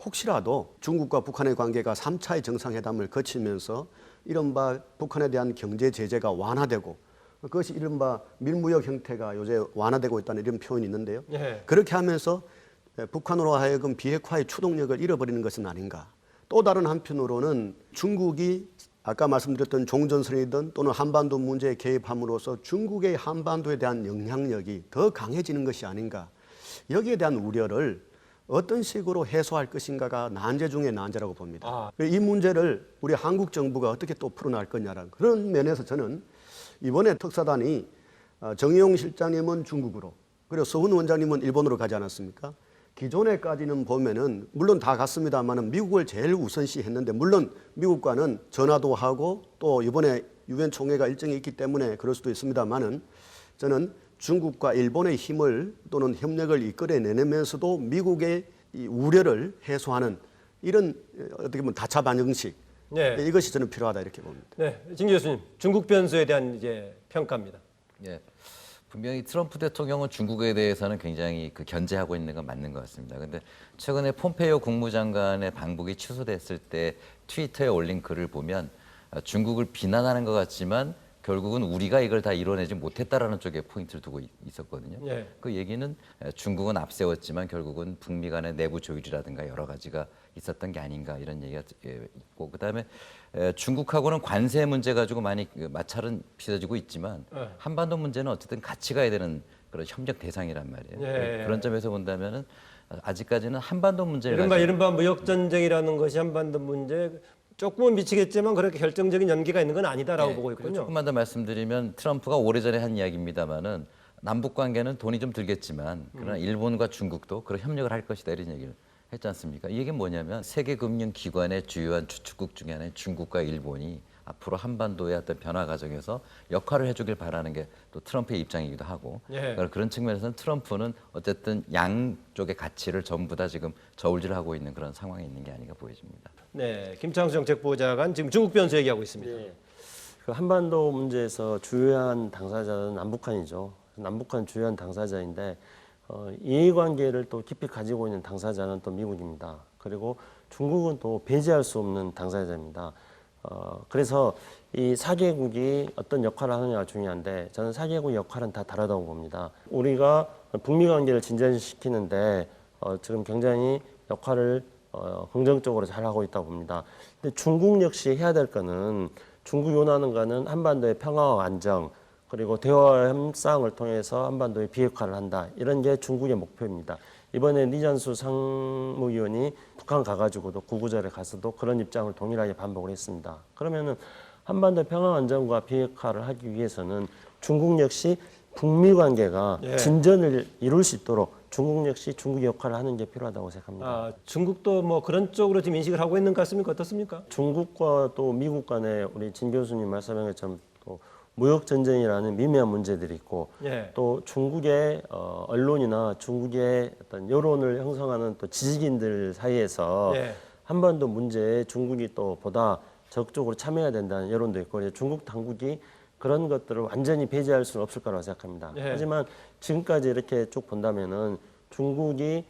혹시라도 중국과 북한의 관계가 3차의 정상회담을 거치면서 이른바 북한에 대한 경제 제재가 완화되고 그것이 이른바 밀무역 형태가 요새 완화되고 있다는 이런 표현이 있는데요. 네. 그렇게 하면서 북한으로 하여금 비핵화의 추동력을 잃어버리는 것은 아닌가. 또 다른 한편으로는 중국이 아까 말씀드렸던 종전선이든 또는 한반도 문제에 개입함으로써 중국의 한반도에 대한 영향력이 더 강해지는 것이 아닌가. 여기에 대한 우려를 어떤 식으로 해소할 것인가가 난제 중의 난제라고 봅니다. 이 문제를 우리 한국 정부가 어떻게 또 풀어나갈 거냐라는 그런 면에서 저는 이번에 특사단이 정의용 실장님은 중국으로 그리고 서훈 원장님은 일본으로 가지 않았습니까? 기존에까지는 보면은 물론 다 갔습니다만은 미국을 제일 우선시했는데 물론 미국과는 전화도 하고 또 이번에 유엔 총회가 일정이 있기 때문에 그럴 수도 있습니다만은 저는 중국과 일본의 힘을 또는 협력을 이끌어내면서도 미국의 이 우려를 해소하는 이런 어떻게 보면 다차 반영식 네. 이것이 저는 필요하다 이렇게 봅니다. 네, 진 교수님 중국 변수에 대한 이제 평가입니다. 예. 분명히 트럼프 대통령은 중국에 대해서는 굉장히 그 견제하고 있는 건 맞는 것 같습니다. 그런데 최근에 폼페이오 국무장관의 방북이 취소됐을 때 트위터에 올린 글을 보면 중국을 비난하는 것 같지만 결국은 우리가 이걸 다 이뤄내지 못했다라는 쪽에 포인트를 두고 있었거든요. 예. 그 얘기는 중국은 앞세웠지만 결국은 북미 간의 내부 조율이라든가 여러 가지가 있었던 게 아닌가 이런 얘기가 있고 그다음에 중국하고는 관세 문제 가지고 많이 마찰은 빚어지고 있지만 한반도 문제는 어쨌든 같이 가야 되는 그런 협력 대상이란 말이에요. 예. 그런 점에서 본다면은 아직까지는 한반도 문제를 이른바 무역 전쟁이라는 것이 한반도 문제 조금은 미치겠지만 그렇게 결정적인 연기가 있는 건 아니다라고 네, 보고 그리고 있군요. 조금만 더 말씀드리면 트럼프가 오래전에 한 이야기입니다만은 남북 관계는 돈이 좀 들겠지만 그러나 일본과 중국도 그런 협력을 할 것이다 이런 얘기를 했지 않습니까? 이 얘기는 뭐냐면 세계금융기관의 주요한 주축국 중에 하나인 중국과 일본이 앞으로 한반도의 어떤 변화 과정에서 역할을 해주길 바라는 게 또 트럼프의 입장이기도 하고 그러니까 그런 측면에서는 트럼프는 어쨌든 양쪽의 가치를 전부 다 지금 저울질하고 있는 그런 상황에 있는 게 아닌가 보여집니다. 네, 김창수 정책보좌관 지금 중국 변수 얘기하고 있습니다. 네. 그 한반도 문제에서 주요한 당사자는 남북한이죠. 남북한 주요한 당사자인데 이해관계를 또 깊이 가지고 있는 당사자는 또 미국입니다. 그리고 중국은 또 배제할 수 없는 당사자입니다. 그래서 이 4개국이 어떤 역할을 하느냐가 중요한데 저는 4개국의 역할은 다 다르다고 봅니다. 우리가 북미 관계를 진전시키는데 지금 굉장히 역할을 긍정적으로 잘하고 있다고 봅니다. 근데 중국 역시 해야 될 거는 중국이 원하는 거는 한반도의 평화와 안정 그리고 대화와 협상을 통해서 한반도에 비핵화를 한다. 이런 게 중국의 목표입니다. 이번에 리잔수 상무위원이 북한 가가지고도 구구절에 가서도 그런 입장을 동일하게 반복을 했습니다. 그러면은 한반도 평화 안정과 비핵화를 하기 위해서는 중국 역시 북미 관계가 예. 진전을 이룰 수 있도록 중국 역시 중국의 역할을 하는 게 필요하다고 생각합니다. 아, 중국도 뭐 그런 쪽으로 지금 인식을 하고 있는 것 같습니까? 어떻습니까? 중국과 또 미국 간에 우리 진 교수님 말씀하신 것처럼 또 무역 전쟁이라는 미묘한 문제들이 있고 예. 또 중국의 언론이나 중국의 어떤 여론을 형성하는 또 지식인들 사이에서 예. 한반도 문제에 중국이 또 보다 적극적으로 참여해야 된다는 여론도 있고 그래서 중국 당국이 그런 것들을 완전히 배제할 수는 없을 거라고 생각합니다. 예. 하지만 지금까지 이렇게 쭉 본다면은 중국이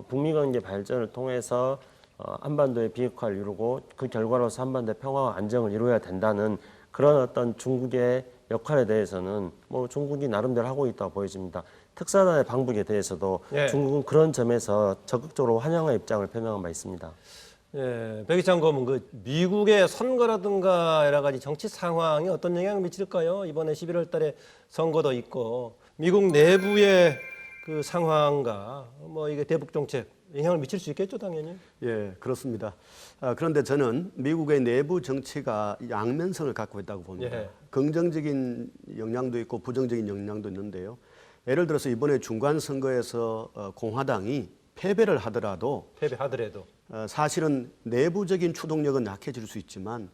북미 관계 발전을 통해서 한반도의 비핵화를 이루고 그 결과로서 한반도의 평화와 안정을 이루어야 된다는 그런 어떤 중국의 역할에 대해서는 뭐 중국이 나름대로 하고 있다고 보여집니다. 특사단의 방북에 대해서도 예. 중국은 그런 점에서 적극적으로 환영의 입장을 표명한 바 있습니다. 예, 백이찬 고문, 그 미국의 선거라든가 여러 가지 정치 상황이 어떤 영향을 미칠까요? 이번에 11월 달에 선거도 있고 미국 내부의 그 상황과 뭐 이게 대북 정책 영향을 미칠 수 있겠죠, 당연히. 예, 그렇습니다. 그런데 저는 미국의 내부 정치가 양면성을 갖고 있다고 봅니다. 예. 긍정적인 영향도 있고 부정적인 영향도 있는데요. 예를 들어서 이번에 중간 선거에서 공화당이 패배를 하더라도 패배하더라도. 사실은 내부적인 추동력은 약해질 수 있지만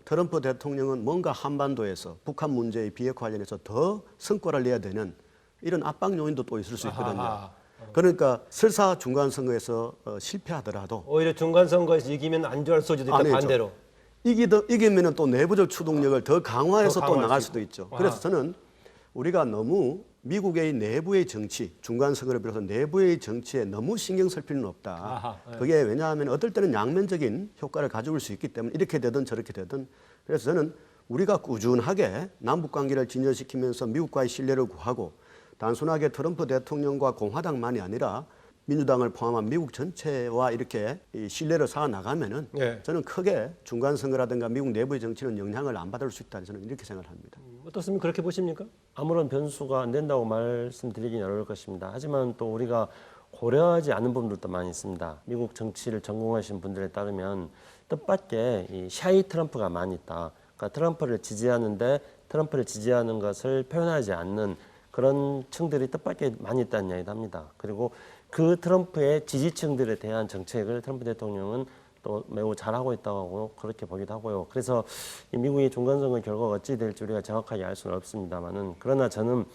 트럼프 대통령은 뭔가 한반도에서 북한 문제의 비핵화 관련해서 더 성과를 내야 되는 이런 압박 요인도 또 있을 수 있거든요. 아하. 그러니까 설사 중간 선거에서 실패하더라도 오히려 중간 선거에서 이기면 안주할 소지도 있다, 아니죠. 반대로. 이기면은 또 내부적 추동력을 더 강화해서 더 또 강화할 나갈 수 수도 있죠. 있고. 그래서 아하. 저는 우리가 너무 미국의 내부의 정치, 중간 선거를 비롯해서 내부의 정치에 너무 신경 쓸 필요는 없다. 아하, 예. 그게 왜냐하면 어떨 때는 양면적인 효과를 가져올 수 있기 때문에 이렇게 되든 저렇게 되든 그래서 저는 우리가 꾸준하게 남북 관계를 진전시키면서 미국과의 신뢰를 구하고 단순하게 트럼프 대통령과 공화당만이 아니라 민주당을 포함한 미국 전체와 이렇게 이 신뢰를 쌓아 나가면은 예. 저는 크게 중간 선거라든가 미국 내부의 정치는 영향을 안 받을 수 있다 저는 이렇게 생각을 합니다. 어떻습니까? 그렇게 보십니까? 아무런 변수가 안 된다고 말씀드리긴 어려울 것입니다. 하지만 또 우리가 고려하지 않은 부분들도 많이 있습니다. 미국 정치를 전공하신 분들에 따르면 뜻밖의 이 샤이 트럼프가 많이 있다. 그러니까 트럼프를 지지하는데 트럼프를 지지하는 것을 표현하지 않는 그런 층들이 뜻밖의 많이 있다는 이야기도 합니다. 그리고 그 트럼프의 지지층들에 대한 정책을 트럼프 대통령은 또 매우 잘하고 있다고 그렇게 보기도 하고요. 그래서 이 미국의 중간선거 결과가 어찌 될지 우리가 정확하게 알 수는 없습니다만은 그러나 저는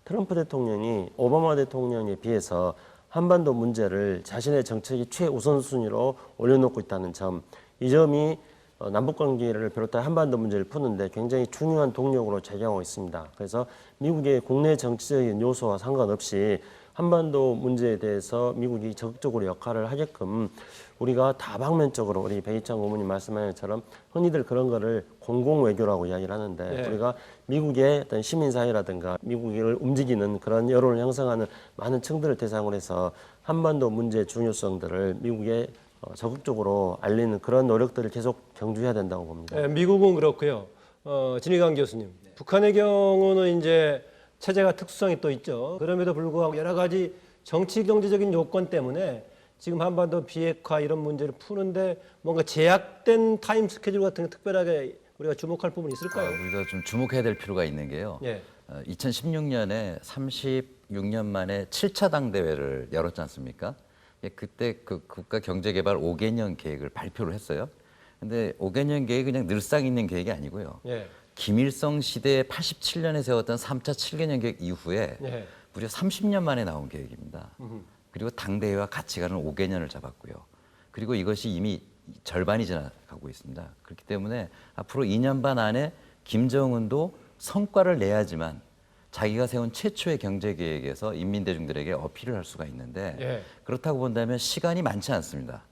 트럼프 대통령이 오바마 대통령에 비해서 한반도 문제를 자신의 정책의 최우선순위로 올려놓고 있다는 점, 이 점이 남북관계를 비롯한 한반도 문제를 푸는데 굉장히 중요한 동력으로 작용하고 있습니다. 그래서 미국의 국내 정치적인 요소와 상관없이 한반도 문제에 대해서 미국이 적극적으로 역할을 하게끔 우리가 다방면적으로 우리 백이찬 고문이 말씀하신 것처럼 흔히들 그런 거를 공공외교라고 이야기를 하는데 네. 우리가 미국의 어떤 시민사회라든가 미국을 움직이는 그런 여론을 형성하는 많은 층들을 대상으로 해서 한반도 문제의 중요성들을 미국에 적극적으로 알리는 그런 노력들을 계속 경주해야 된다고 봅니다. 예, 미국은 그렇고요. 진희강 교수님, 북한의 경우는 이제 체제가 특수성이 또 있죠. 그럼에도 불구하고 여러 가지 정치 경제적인 요건 때문에 지금 한반도 비핵화 이런 문제를 푸는데 뭔가 제약된 타임 스케줄 같은 게 특별하게 우리가 주목할 부분이 있을까요? 우리가 좀 주목해야 될 필요가 있는 게요. 예. 2016년에 36년 만에 7차 당대회를 열었지 않습니까? 그때 그 국가경제개발 5개년 계획을 발표를 했어요. 근데 5개년 계획이 그냥 늘상 있는 계획이 아니고요. 예. 김일성 시대에 87년에 세웠던 3차 7개년 계획 이후에 예. 무려 30년 만에 나온 계획입니다. 그리고 당대회와 같이 가는 5개년을 잡았고요. 그리고 이것이 이미 절반이 지나가고 있습니다. 그렇기 때문에 앞으로 2년 반 안에 김정은도 성과를 내야지만 자기가 세운 최초의 경제 계획에서 인민 대중들에게 어필을 할 수가 있는데 예. 그렇다고 본다면 시간이 많지 않습니다.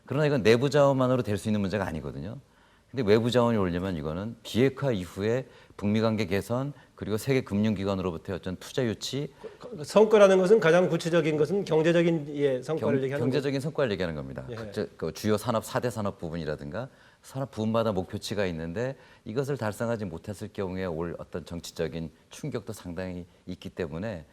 그러나 이건 내부 자원만으로 될 수 있는 문제가 아니거든요. 근데 외부 자원이 오려면 이거는 비핵화 이후에 북미 관계 개선 그리고 세계 금융기관으로부터의 어떤 투자 유치, 성과라는 것은 가장 구체적인 것은 경제적인 성과를 얘기하는 경제적인 성과를 얘기하는 겁니다. 예. 그 주요 산업 4대 산업 부분이라든가 산업 부분마다 목표치가 있는데 이것을 달성하지 못했을 경우에 올 어떤 정치적인 충격도 상당히 있기 때문에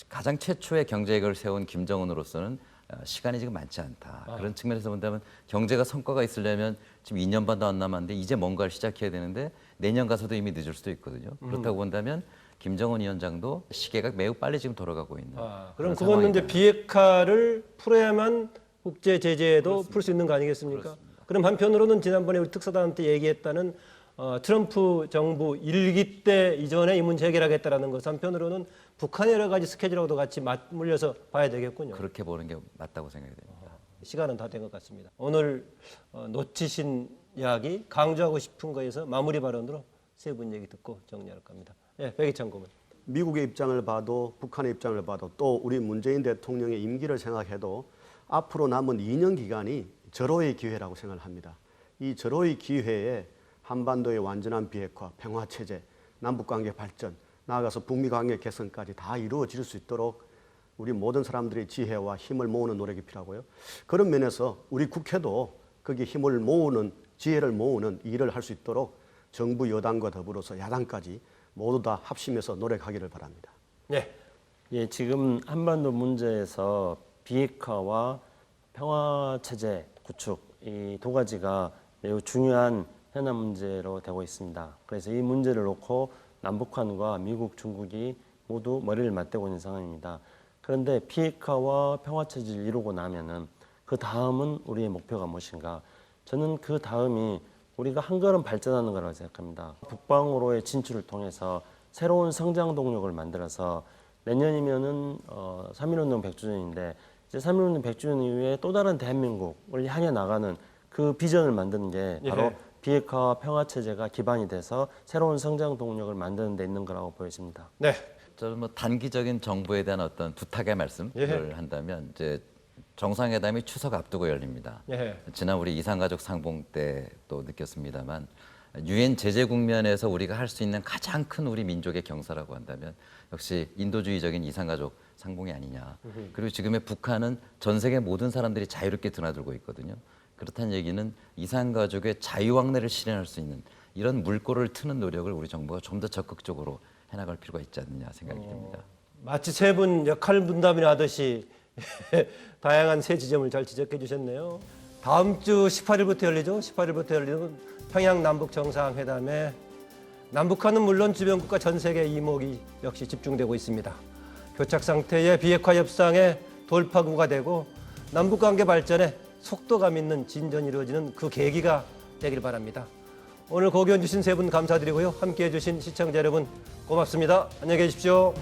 가장 최초의 경제계획을 세운 김정은으로서는 시간이 지금 많지 않다. 그런 측면에서 본다면 경제가 성과가 있으려면 지금 2년 반도 안 남았는데 이제 뭔가를 시작해야 되는데 내년 가서도 이미 늦을 수도 있거든요. 그렇다고 본다면 김정은 위원장도 시계가 매우 빨리 지금 돌아가고 있는 그럼 그런 그거는 이제 상황이다. 비핵화를 풀어야만 국제 제재도 풀 수 있는 거 아니겠습니까? 그렇습니다. 그럼 한편으로는 지난번에 우리 특사단한테 얘기했다는 트럼프 정부 1기 때 이전에 이 문제 해결하겠다라는 것, 한편으로는 북한의 여러 가지 스케줄하고도 같이 맞물려서 봐야 되겠군요. 그렇게 보는 게 맞다고 생각이 됩니다. 시간은 다 된 것 같습니다. 오늘 놓치신 이야기, 강조하고 싶은 거에서 마무리 발언으로 세 분 얘기 듣고 정리할 겁니다. 예, 백이찬 고문. 미국의 입장을 봐도 북한의 입장을 봐도 또 우리 문재인 대통령의 임기를 생각해도 앞으로 남은 2년 기간이 절호의 기회라고 생각을 합니다. 이 절호의 기회에 한반도의 완전한 비핵화, 평화체제, 남북관계 발전, 나아가서 북미관계 개선까지 다 이루어질 수 있도록 우리 모든 사람들의 지혜와 힘을 모으는 노력이 필요하고요. 그런 면에서 우리 국회도 거기에 힘을 모으는, 지혜를 모으는 일을 할 수 있도록 정부 여당과 더불어서 야당까지 모두 다 합심해서 노력하기를 바랍니다. 네. 예, 지금 한반도 문제에서 비핵화와 평화체제 구축 이 두 가지가 매우 중요한 현안 문제로 되고 있습니다. 그래서 이 문제를 놓고 남북한과 미국, 중국이 모두 머리를 맞대고 있는 상황입니다. 그런데 비핵화와 평화체제를 이루고 나면은 그 다음은 우리의 목표가 무엇인가? 저는 그 다음이 우리가 한 걸음 발전하는 거라고 생각합니다. 북방으로의 진출을 통해서 새로운 성장 동력을 만들어서 내년이면은 3.1운동 100주년인데 이제 3.1운동 100주년 이후에 또 다른 대한민국을 향해 나가는 그 비전을 만드는 게 바로 예. 비핵화와 평화체제가 기반이 돼서 새로운 성장 동력을 만드는 데 있는 거라고 보여집니다. 네. 저는 뭐 단기적인 정부에 대한 어떤 부탁의 말씀을 예. 한다면 이제 정상회담이 추석 앞두고 열립니다. 예. 지난 우리 이산가족 상봉 때 또 느꼈습니다만 유엔 제재 국면에서 우리가 할 수 있는 가장 큰 우리 민족의 경사라고 한다면 역시 인도주의적인 이산가족 상봉이 아니냐. 그리고 지금의 북한은 전 세계 모든 사람들이 자유롭게 드나들고 있거든요. 그렇다는 얘기는 이산가족의 자유왕래를 실현할 수 있는 이런 물꼬를 트는 노력을 우리 정부가 좀 더 적극적으로 해나갈 필요가 있지 않느냐 생각이 듭니다. 마치 세 분 역할 분담이나 하듯이 다양한 세 지점을 잘 지적해 주셨네요. 다음 주 18일부터 열리죠. 18일부터 열리는 평양 남북 정상회담에 남북한은 물론 주변 국가 전 세계 이목이 역시 집중되고 있습니다. 교착 상태의 비핵화 협상의 돌파구가 되고 남북 관계 발전에 속도감 있는 진전이 이루어지는 그 계기가 되길 바랍니다. 오늘 고견 주신 세 분 감사드리고요. 함께해 주신 시청자 여러분 고맙습니다. 안녕히 계십시오.